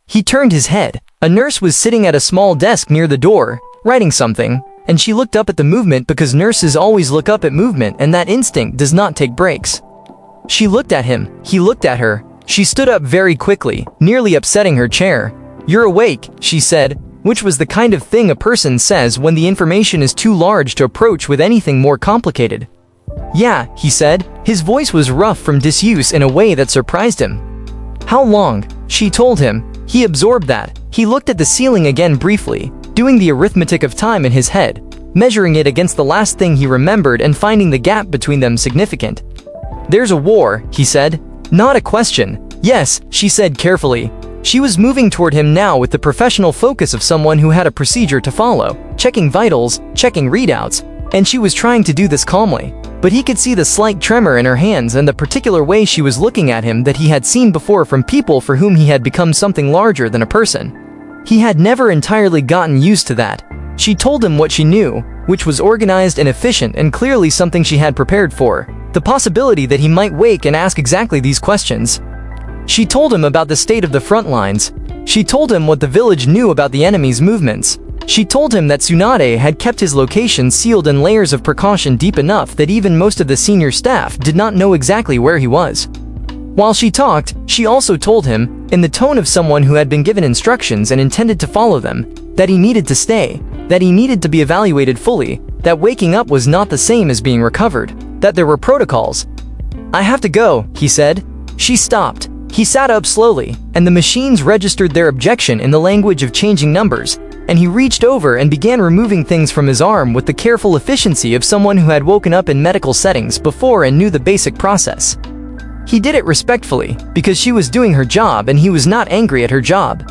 He turned his head. A nurse was sitting at a small desk near the door, writing something, and she looked up at the movement because nurses always look up at movement and that instinct does not take breaks. She looked at him, he looked at her. She stood up very quickly, nearly upsetting her chair. "You're awake," she said, which was the kind of thing a person says when the information is too large to approach with anything more complicated. "Yeah," he said. His voice was rough from disuse in a way that surprised him. "How long?" she told him. He absorbed that. He looked at the ceiling again briefly, doing the arithmetic of time in his head, measuring it against the last thing he remembered and finding the gap between them significant. "There's a war," he said. "Not a question." "Yes," she said carefully. She was moving toward him now with the professional focus of someone who had a procedure to follow, checking vitals, checking readouts, and she was trying to do this calmly. But he could see the slight tremor in her hands and the particular way she was looking at him that he had seen before from people for whom he had become something larger than a person. He had never entirely gotten used to that. She told him what she knew, which was organized and efficient and clearly something she had prepared for, the possibility that he might wake and ask exactly these questions. She told him about the state of the front lines. She told him what the village knew about the enemy's movements. She told him that Tsunade had kept his location sealed in layers of precaution deep enough that even most of the senior staff did not know exactly where he was. While she talked, she also told him, in the tone of someone who had been given instructions and intended to follow them, that he needed to stay, that he needed to be evaluated fully, that waking up was not the same as being recovered, that there were protocols. "I have to go," he said. She stopped. He sat up slowly, and the machines registered their objection in the language of changing numbers, and he reached over and began removing things from his arm with the careful efficiency of someone who had woken up in medical settings before and knew the basic process. He did it respectfully, because she was doing her job and he was not angry at her job.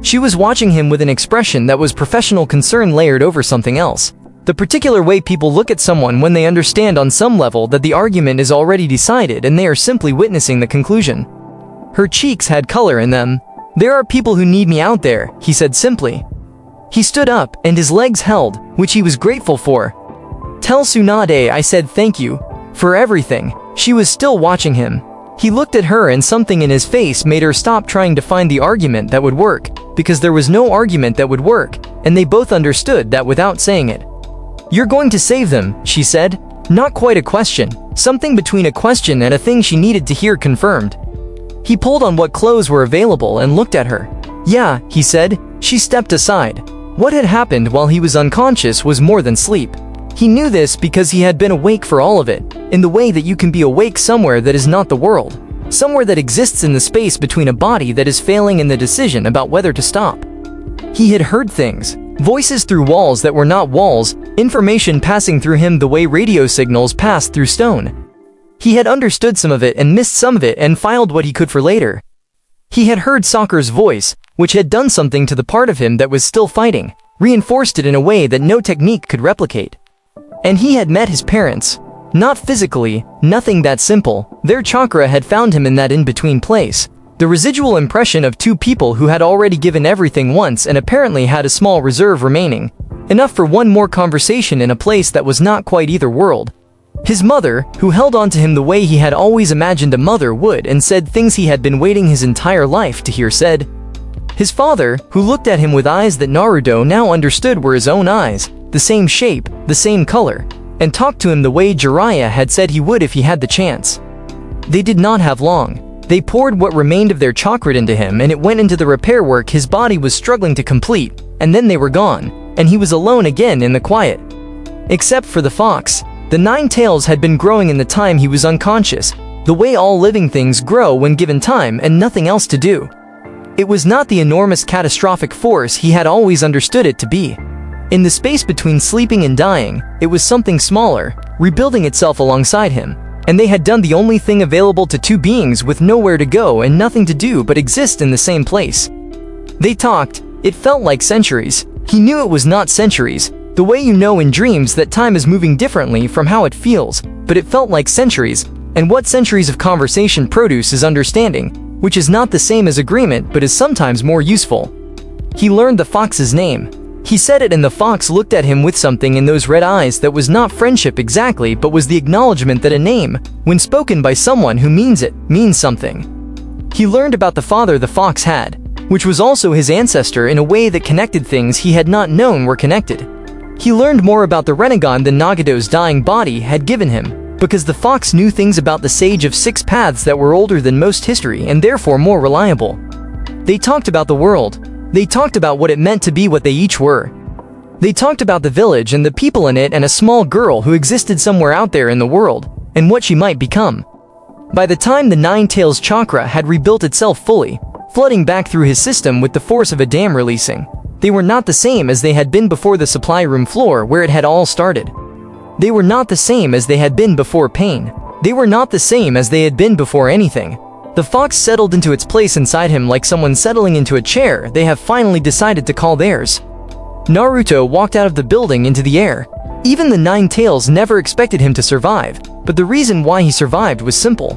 She was watching him with an expression that was professional concern layered over something else. The particular way people look at someone when they understand on some level that the argument is already decided and they are simply witnessing the conclusion. Her cheeks had color in them. "There are people who need me out there," he said simply. He stood up, and his legs held, which he was grateful for. "Tell Tsunade I said thank you. For everything." She was still watching him. He looked at her and something in his face made her stop trying to find the argument that would work, because there was no argument that would work, and they both understood that without saying it. "You're going to save them," she said. Not quite a question, something between a question and a thing she needed to hear confirmed. He pulled on what clothes were available and looked at her. "Yeah," he said. She stepped aside. What had happened while he was unconscious was more than sleep. He knew this because he had been awake for all of it, in the way that you can be awake somewhere that is not the world, somewhere that exists in the space between a body that is failing in the decision about whether to stop. He had heard things, voices through walls that were not walls, information passing through him the way radio signals passed through stone. He had understood some of it and missed some of it and filed what he could for later. He had heard Sakura's voice, which had done something to the part of him that was still fighting, reinforced it in a way that no technique could replicate. And he had met his parents. Not physically, nothing that simple, their chakra had found him in that in-between place. The residual impression of two people who had already given everything once and apparently had a small reserve remaining. Enough for one more conversation in a place that was not quite either world. His mother, who held on to him the way he had always imagined a mother would and said things he had been waiting his entire life to hear said. His father, who looked at him with eyes that Naruto now understood were his own eyes, the same shape, the same color, and talked to him the way Jiraiya had said he would if he had the chance. They did not have long. They poured what remained of their chakra into him and it went into the repair work his body was struggling to complete, and then they were gone, and he was alone again in the quiet. Except for the fox. The 9 tails had been growing in the time he was unconscious, the way all living things grow when given time and nothing else to do. It was not the enormous catastrophic force he had always understood it to be. In the space between sleeping and dying, it was something smaller, rebuilding itself alongside him, and they had done the only thing available to two beings with nowhere to go and nothing to do but exist in the same place. They talked. It felt like centuries. He knew it was not centuries, the way you know in dreams that time is moving differently from how it feels, but it felt like centuries, and what centuries of conversation produce is understanding, which is not the same as agreement but is sometimes more useful. He learned the fox's name. He said it and the fox looked at him with something in those red eyes that was not friendship exactly but was the acknowledgement that a name, when spoken by someone who means it, means something. He learned about the father the fox had, which was also his ancestor in a way that connected things he had not known were connected. He learned more about the rinnegan than Nagato's dying body had given him, because the fox knew things about the sage of 6 paths that were older than most history and therefore more reliable. They talked about the world. They talked about what it meant to be what they each were. They talked about the village and the people in it and a small girl who existed somewhere out there in the world, and what she might become. By the time the 9 tails chakra had rebuilt itself fully, flooding back through his system with the force of a dam releasing, they were not the same as they had been before the supply room floor where it had all started. They were not the same as they had been before pain. They were not the same as they had been before anything. The fox settled into its place inside him like someone settling into a chair they have finally decided to call theirs. Naruto walked out of the building into the air. Even the 9 tails never expected him to survive, but the reason why he survived was simple.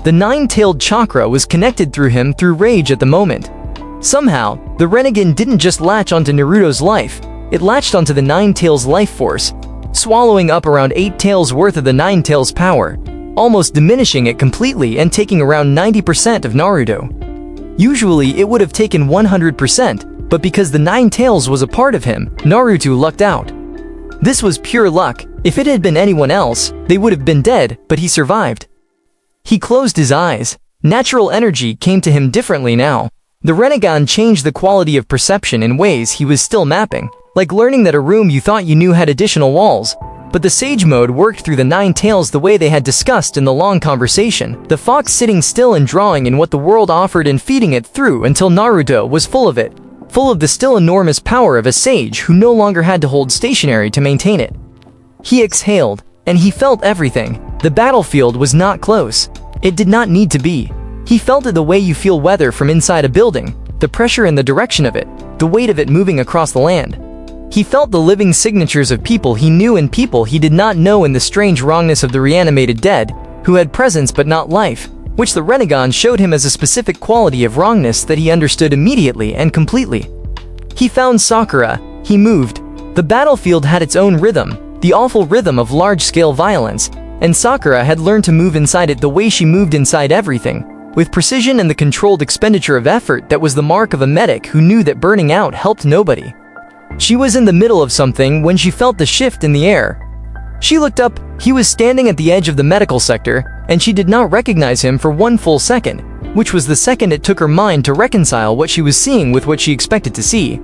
The 9-tailed chakra was connected through him through rage at the moment. Somehow, the rinnegan didn't just latch onto Naruto's life, it latched onto the 9 tails life force, swallowing up around 8 tails worth of the 9 tails power, almost diminishing it completely and taking around 90% of Naruto. Usually it would have taken 100%, but because the 9 tails was a part of him, Naruto lucked out. This was pure luck. If it had been anyone else, they would have been dead, but he survived. He closed his eyes. Natural energy came to him differently now. The rinnegan changed the quality of perception in ways he was still mapping, like learning that a room you thought you knew had additional walls. But the sage mode worked through the 9 tails the way they had discussed in the long conversation, the fox sitting still and drawing in what the world offered and feeding it through until Naruto was full of it, full of the still enormous power of a sage who no longer had to hold stationary to maintain it. He exhaled, and he felt everything. The battlefield was not close. It did not need to be. He felt it the way you feel weather from inside a building, the pressure and the direction of it, the weight of it moving across the land. He felt the living signatures of people he knew and people he did not know in the strange wrongness of the reanimated dead, who had presence but not life, which the rinnegan showed him as a specific quality of wrongness that he understood immediately and completely. He found Sakura. He moved. The battlefield had its own rhythm, the awful rhythm of large-scale violence, and Sakura had learned to move inside it the way she moved inside everything, with precision and the controlled expenditure of effort that was the mark of a medic who knew that burning out helped nobody. She was in the middle of something when she felt the shift in the air. She looked up. He was standing at the edge of the medical sector, and she did not recognize him for one full second, which was the second it took her mind to reconcile what she was seeing with what she expected to see.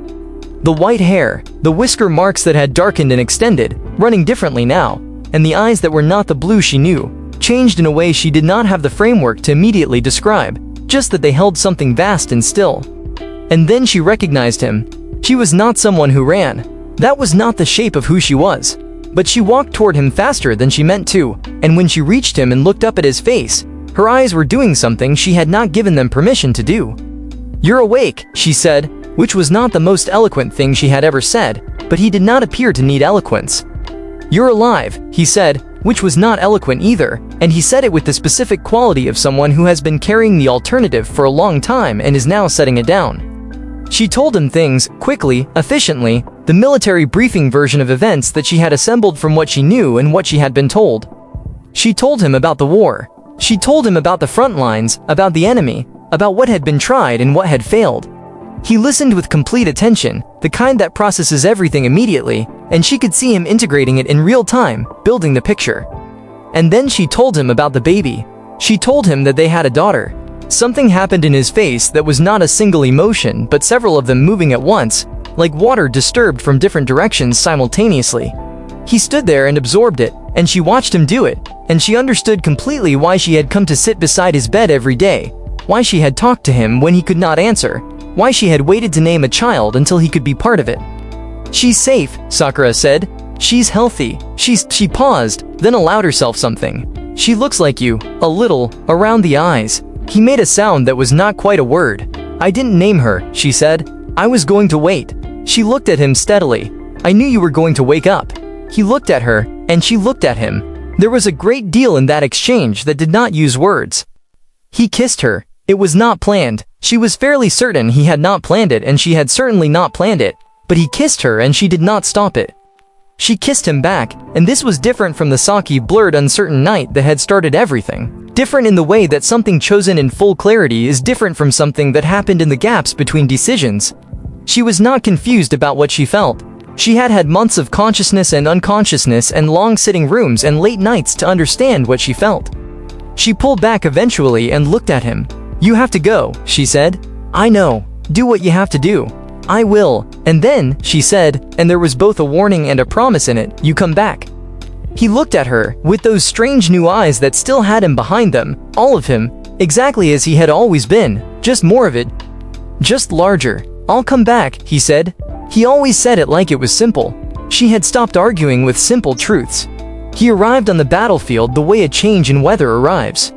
The white hair, the whisker marks that had darkened and extended, running differently now, and the eyes that were not the blue she knew, changed in a way she did not have the framework to immediately describe, just that they held something vast and still. And then she recognized him. She was not someone who ran. That was not the shape of who she was. But she walked toward him faster than she meant to, and when she reached him and looked up at his face, her eyes were doing something she had not given them permission to do. "You're awake," she said, which was not the most eloquent thing she had ever said, but he did not appear to need eloquence. "You're alive," he said, which was not eloquent either, and he said it with the specific quality of someone who has been carrying the alternative for a long time and is now setting it down. She told him things, quickly, efficiently, the military briefing version of events that she had assembled from what she knew and what she had been told. She told him about the war. She told him about the front lines, about the enemy, about what had been tried and what had failed. He listened with complete attention, the kind that processes everything immediately, and she could see him integrating it in real time, building the picture. And then she told him about the baby. She told him that they had a daughter. Something happened in his face that was not a single emotion, but several of them moving at once, like water disturbed from different directions simultaneously. He stood there and absorbed it, and she watched him do it, and she understood completely why she had come to sit beside his bed every day, why she had talked to him when he could not answer, why she had waited to name a child until he could be part of it. "She's safe," Sakura said. "She's healthy." She paused, then allowed herself something. "She looks like you, a little, around the eyes." He made a sound that was not quite a word. "I didn't name her," she said. "I was going to wait." She looked at him steadily. "I knew you were going to wake up." He looked at her, and she looked at him. There was a great deal in that exchange that did not use words. He kissed her. It was not planned. She was fairly certain he had not planned it, and she had certainly not planned it, but he kissed her and she did not stop it. She kissed him back, and this was different from the Saki blurred uncertain night that had started everything. Different in the way that something chosen in full clarity is different from something that happened in the gaps between decisions. She was not confused about what she felt. She had had months of consciousness and unconsciousness and long sitting rooms and late nights to understand what she felt. She pulled back eventually and looked at him. "You have to go," she said. "I know. Do what you have to do." "I will." And then, she said, and there was both a warning and a promise in it, "You come back." He looked at her, with those strange new eyes that still had him behind them, all of him, exactly as he had always been, just more of it, just larger. "I'll come back," he said. He always said it like it was simple. She had stopped arguing with simple truths. He arrived on the battlefield the way a change in weather arrives.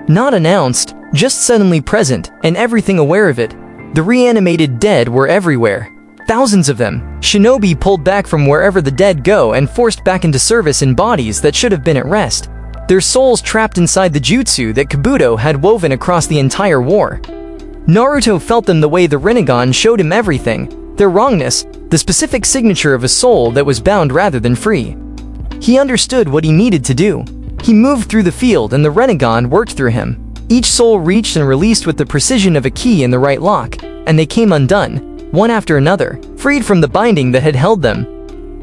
Not announced, just suddenly present, and everything aware of it. The reanimated dead were everywhere. Thousands of them. Shinobi pulled back from wherever the dead go and forced back into service in bodies that should have been at rest. Their souls trapped inside the jutsu that Kabuto had woven across the entire war. Naruto felt them the way the rinnegan showed him everything. Their wrongness, the specific signature of a soul that was bound rather than free. He understood what he needed to do. He moved through the field and the rinnegan worked through him. Each soul reached and released with the precision of a key in the right lock, and they came undone, one after another, freed from the binding that had held them.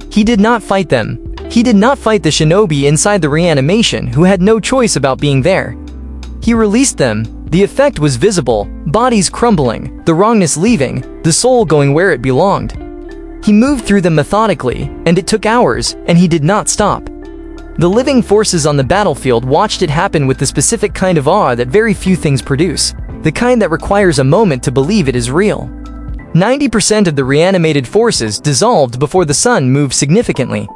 He did not fight them. He did not fight the shinobi inside the reanimation who had no choice about being there. He released them. The effect was visible, bodies crumbling, the wrongness leaving, the soul going where it belonged. He moved through them methodically, and it took hours, and he did not stop. The living forces on the battlefield watched it happen with the specific kind of awe that very few things produce, the kind that requires a moment to believe it is real. 90% of the reanimated forces dissolved before the sun moved significantly.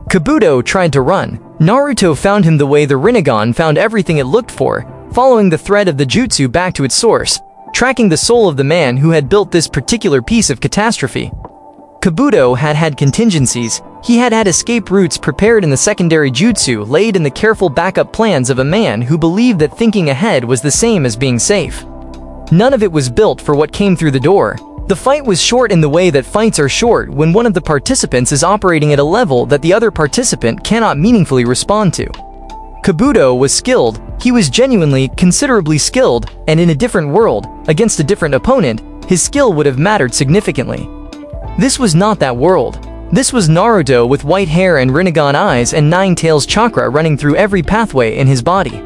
Kabuto tried to run. Naruto found him the way the rinnegan found everything it looked for, following the thread of the jutsu back to its source, tracking the soul of the man who had built this particular piece of catastrophe. Kabuto had had contingencies. He had had escape routes prepared in the secondary jutsu laid in the careful backup plans of a man who believed that thinking ahead was the same as being safe. None of it was built for what came through the door. The fight was short in the way that fights are short when one of the participants is operating at a level that the other participant cannot meaningfully respond to. Kabuto was skilled. He was genuinely, considerably skilled, and in a different world, against a different opponent, his skill would have mattered significantly. This was not that world. This was Naruto with white hair and rinnegan eyes and nine tails chakra running through every pathway in his body.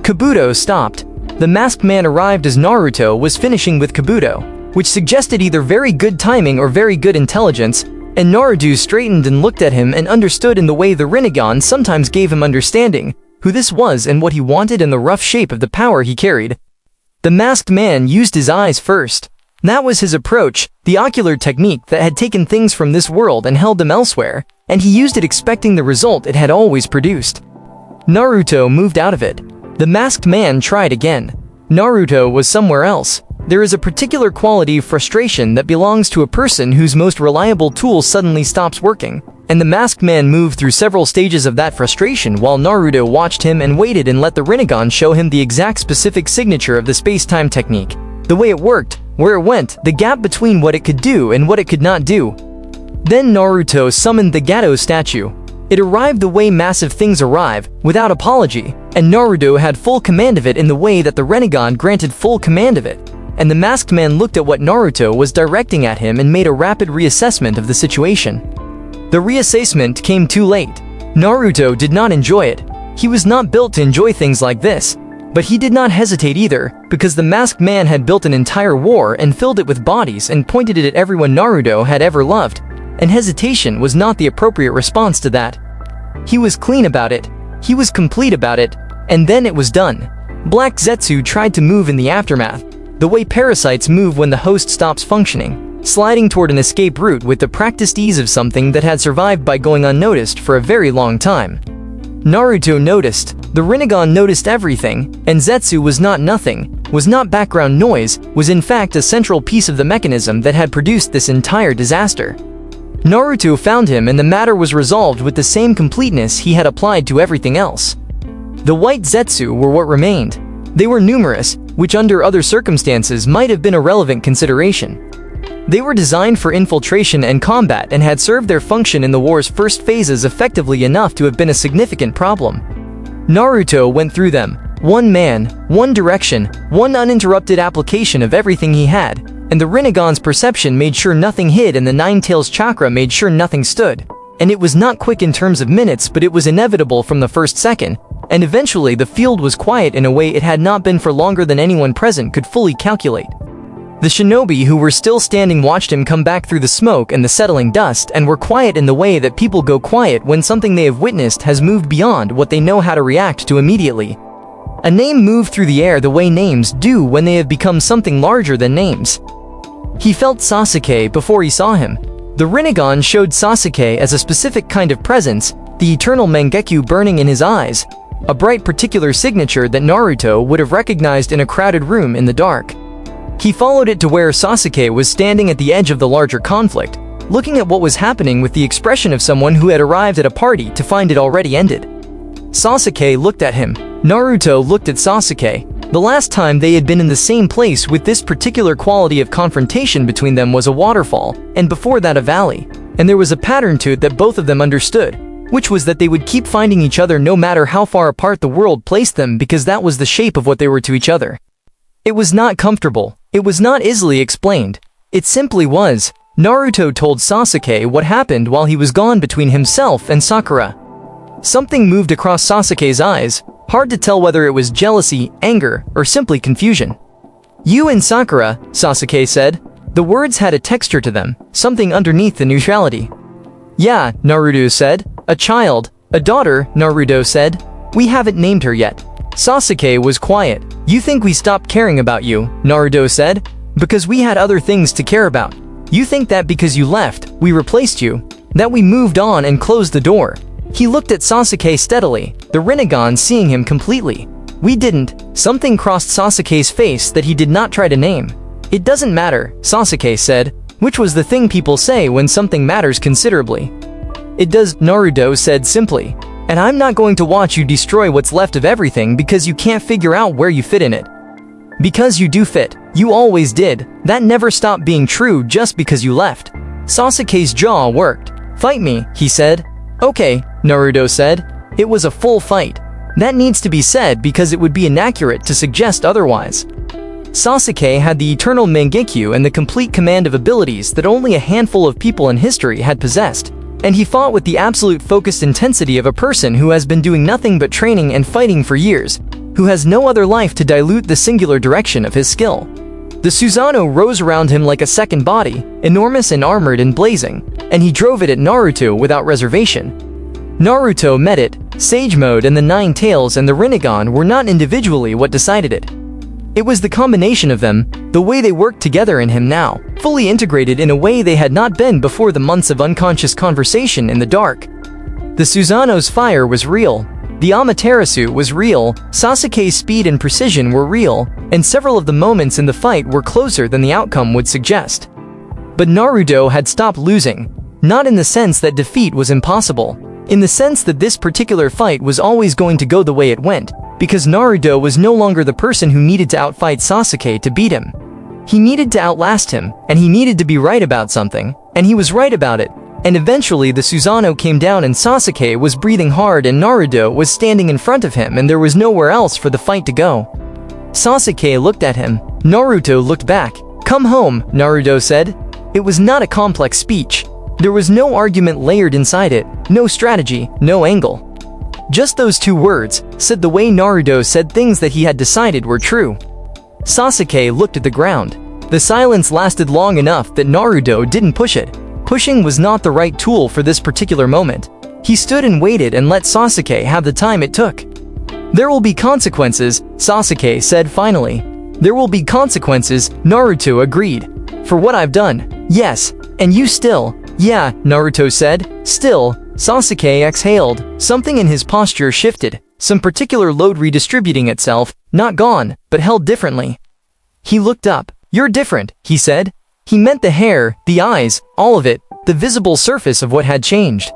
Kabuto stopped. The masked man arrived as Naruto was finishing with Kabuto. which suggested either very good timing or very good intelligence, and Naruto straightened and looked at him and understood in the way the rinnegan sometimes gave him understanding who this was and what he wanted and the rough shape of the power he carried. The masked man used his eyes first. That was his approach, the ocular technique that had taken things from this world and held them elsewhere, and he used it expecting the result it had always produced. Naruto moved out of it. The masked man tried again. Naruto was somewhere else. There is a particular quality of frustration that belongs to a person whose most reliable tool suddenly stops working, and the masked man moved through several stages of that frustration while Naruto watched him and waited and let the rinnegan show him the exact specific signature of the space-time technique, the way it worked, where it went, the gap between what it could do and what it could not do. Then Naruto summoned the Gato statue. It arrived the way massive things arrive, without apology, and Naruto had full command of it in the way that the rinnegan granted full command of it. And the masked man looked at what Naruto was directing at him and made a rapid reassessment of the situation. The reassessment came too late. Naruto did not enjoy it. He was not built to enjoy things like this. But he did not hesitate either, because the masked man had built an entire war and filled it with bodies and pointed it at everyone Naruto had ever loved, and hesitation was not the appropriate response to that. He was clean about it, he was complete about it, and then it was done. Black Zetsu tried to move in the aftermath, the way parasites move when the host stops functioning, sliding toward an escape route with the practiced ease of something that had survived by going unnoticed for a very long time. Naruto noticed, the rinnegan noticed everything, and Zetsu was not nothing, was not background noise, was in fact a central piece of the mechanism that had produced this entire disaster. Naruto found him and the matter was resolved with the same completeness he had applied to everything else. The white Zetsu were what remained. They were numerous, which under other circumstances might have been a relevant consideration. They were designed for infiltration and combat and had served their function in the war's first phases effectively enough to have been a significant problem. Naruto went through them, one man, one direction, one uninterrupted application of everything he had, and the rinnegan's perception made sure nothing hid and the Nine Tails chakra made sure nothing stood. And it was not quick in terms of minutes, but it was inevitable from the first second, and eventually the field was quiet in a way it had not been for longer than anyone present could fully calculate. The shinobi who were still standing watched him come back through the smoke and the settling dust and were quiet in the way that people go quiet when something they have witnessed has moved beyond what they know how to react to immediately. A name moved through the air the way names do when they have become something larger than names. He felt Sasuke before he saw him. The rinnegan showed Sasuke as a specific kind of presence, the eternal Mangekyo burning in his eyes, a bright particular signature that Naruto would have recognized in a crowded room in the dark. He followed it to where Sasuke was standing at the edge of the larger conflict, looking at what was happening with the expression of someone who had arrived at a party to find it already ended. Sasuke looked at him. Naruto looked at Sasuke. The last time they had been in the same place with this particular quality of confrontation between them was a waterfall, and before that a valley, and there was a pattern to it that both of them understood, which was that they would keep finding each other no matter how far apart the world placed them because that was the shape of what they were to each other. It was not comfortable. It was not easily explained. It simply was. Naruto told Sasuke what happened while he was gone between himself and Sakura. Something moved across Sasuke's eyes, hard to tell whether it was jealousy, anger, or simply confusion. "You and Sakura," Sasuke said. The words had a texture to them, something underneath the neutrality. "Yeah," Naruto said. "A child, a daughter," Naruto said. "We haven't named her yet." Sasuke was quiet. "You think we stopped caring about you," Naruto said, "because we had other things to care about. You think that because you left, we replaced you, that we moved on and closed the door." He looked at Sasuke steadily, the rinnegan seeing him completely. "We didn't." Something crossed Sasuke's face that he did not try to name. "It doesn't matter," Sasuke said, which was the thing people say when something matters considerably. "It does," Naruto said simply. "And I'm not going to watch you destroy what's left of everything because you can't figure out where you fit in it. Because you do fit. You always did. That never stopped being true just because you left." Sasuke's jaw worked. "Fight me," he said. "Okay," Naruto said. "It was a full fight. That needs to be said because it would be inaccurate to suggest otherwise." Sasuke had the eternal Mangekyo and the complete command of abilities that only a handful of people in history had possessed. And he fought with the absolute focused intensity of a person who has been doing nothing but training and fighting for years, who has no other life to dilute the singular direction of his skill. The Susanoo rose around him like a second body, enormous and armored and blazing, and he drove it at Naruto without reservation. Naruto met it. Sage Mode and the Nine Tails and the Rinnegan were not individually what decided it. It was the combination of them, the way they worked together in him now, fully integrated in a way they had not been before the months of unconscious conversation in the dark. The Susanoo's fire was real. The Amaterasu was real, Sasuke's speed and precision were real, and several of the moments in the fight were closer than the outcome would suggest. But Naruto had stopped losing, not in the sense that defeat was impossible, in the sense that this particular fight was always going to go the way it went, because Naruto was no longer the person who needed to outfight Sasuke to beat him. He needed to outlast him, and he needed to be right about something, and he was right about it. And eventually the Susanoo came down and Sasuke was breathing hard and Naruto was standing in front of him and there was nowhere else for the fight to go. Sasuke looked at him. Naruto looked back. "Come home," Naruto said. It was not a complex speech. There was no argument layered inside it, no strategy, no angle. Just those two words, said the way Naruto said things that he had decided were true. Sasuke looked at the ground. The silence lasted long enough that Naruto didn't push it. Pushing was not the right tool for this particular moment. He stood and waited and let Sasuke have the time it took. "There will be consequences," Sasuke said finally. "There will be consequences," Naruto agreed. "For what I've done." "Yes, and you still." "Yeah," Naruto said. "Still." Sasuke exhaled. Something in his posture shifted, some particular load redistributing itself, not gone, but held differently. He looked up. "You're different," he said. He meant the hair, the eyes, all of it, the visible surface of what had changed.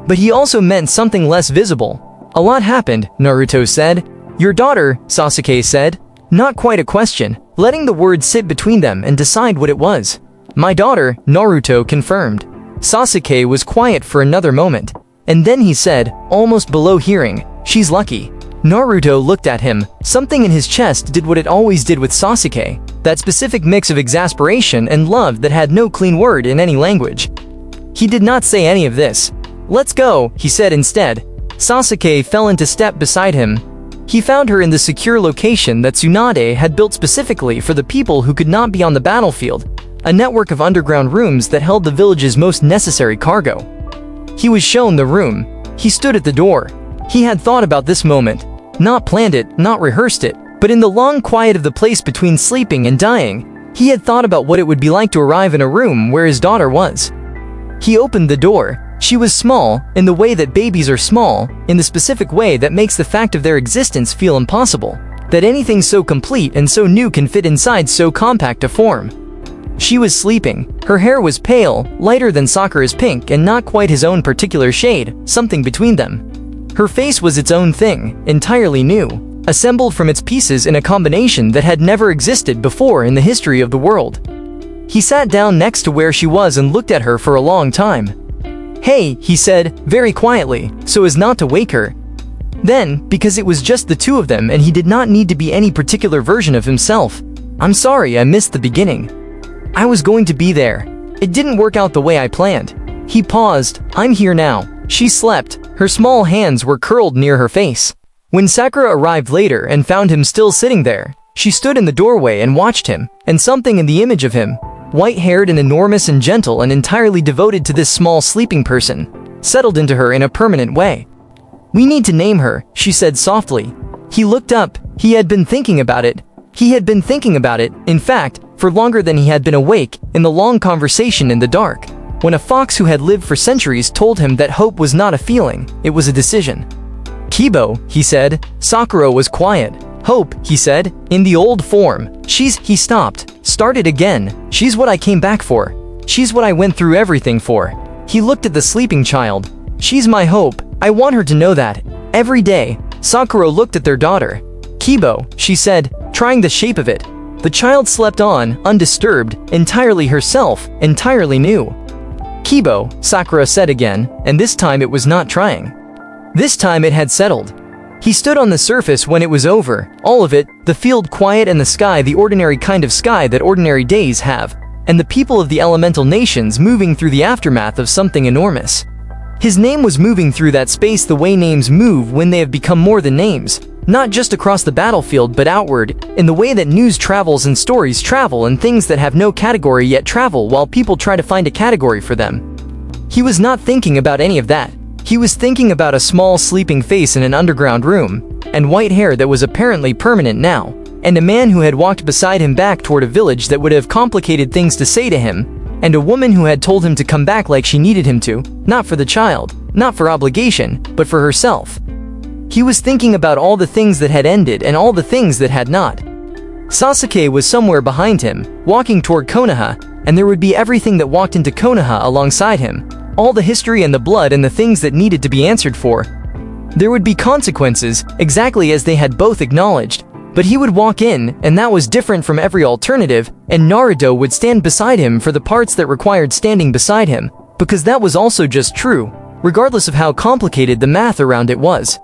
But he also meant something less visible. "A lot happened," Naruto said. "Your daughter," Sasuke said. Not quite a question, letting the words sit between them and decide what it was. "My daughter," Naruto confirmed. Sasuke was quiet for another moment, and then he said, almost below hearing, "She's lucky." Naruto looked at him. Something in his chest did what it always did with Sasuke, that specific mix of exasperation and love that had no clean word in any language. He did not say any of this. "Let's go," he said instead. Sasuke fell into step beside him. He found her in the secure location that Tsunade had built specifically for the people who could not be on the battlefield, a network of underground rooms that held the village's most necessary cargo. He was shown the room. He stood at the door. He had thought about this moment. Not planned it, not rehearsed it, but in the long quiet of the place between sleeping and dying, he had thought about what it would be like to arrive in a room where his daughter was. He opened the door. She was small, in the way that babies are small, in the specific way that makes the fact of their existence feel impossible, that anything so complete and so new can fit inside so compact a form. She was sleeping. Her hair was pale, lighter than Sakura's pink and not quite his own particular shade, something between them. Her face was its own thing, entirely new, assembled from its pieces in a combination that had never existed before in the history of the world. He sat down next to where she was and looked at her for a long time. "Hey," he said, very quietly, so as not to wake her. Then, because it was just the two of them and he did not need to be any particular version of himself, "I'm sorry I missed the beginning. I was going to be there. It didn't work out the way I planned." He paused. "I'm here now." She slept. Her small hands were curled near her face. When Sakura arrived later and found him still sitting there, she stood in the doorway and watched him, and something in the image of him, white-haired and enormous and gentle and entirely devoted to this small sleeping person, settled into her in a permanent way. "We need to name her," she said softly. He looked up. He had been thinking about it. He had been thinking about it, in fact, for longer than he had been awake, in the long conversation in the dark, when a fox who had lived for centuries told him that hope was not a feeling, it was a decision. "Kibo," he said. Sakura was quiet. "Hope," he said, "in the old form. He stopped. Started again. She's what I came back for. She's what I went through everything for." He looked at the sleeping child. "She's my hope. I want her to know that. Every day." Sakura looked at their daughter. "Kibo," she said, trying the shape of it. The child slept on, undisturbed, entirely herself, entirely new. "Kibo," Sakura said again, and this time it was not trying. This time it had settled. He stood on the surface when it was over, all of it, the field quiet and the sky the ordinary kind of sky that ordinary days have, and the people of the elemental nations moving through the aftermath of something enormous. His name was moving through that space the way names move when they have become more than names, not just across the battlefield but outward, in the way that news travels and stories travel and things that have no category yet travel while people try to find a category for them. He was not thinking about any of that. He was thinking about a small sleeping face in an underground room, and white hair that was apparently permanent now, and a man who had walked beside him back toward a village that would have complicated things to say to him, and a woman who had told him to come back like she needed him to, not for the child, not for obligation, but for herself. He was thinking about all the things that had ended and all the things that had not. Sasuke was somewhere behind him, walking toward Konoha, and there would be everything that walked into Konoha alongside him, all the history and the blood and the things that needed to be answered for. There would be consequences, exactly as they had both acknowledged, but he would walk in, and that was different from every alternative, and Naruto would stand beside him for the parts that required standing beside him, because that was also just true, regardless of how complicated the math around it was.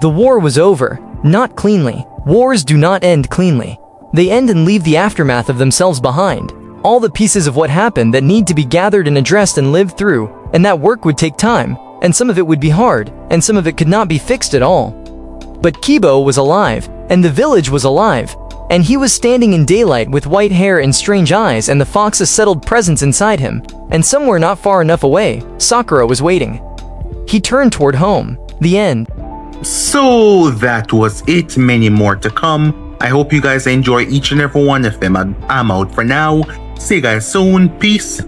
The war was over, not cleanly. Wars do not end cleanly. They end and leave the aftermath of themselves behind, all the pieces of what happened that need to be gathered and addressed and lived through, and that work would take time, and some of it would be hard, and some of it could not be fixed at all. But Kibo was alive, and the village was alive, and he was standing in daylight with white hair and strange eyes and the fox's settled presence inside him, and somewhere not far enough away, Sakura was waiting. He turned toward home. The end. So that was it, many more to come. I hope you guys enjoy each and every one of them. I'm out for now. See you guys soon. Peace.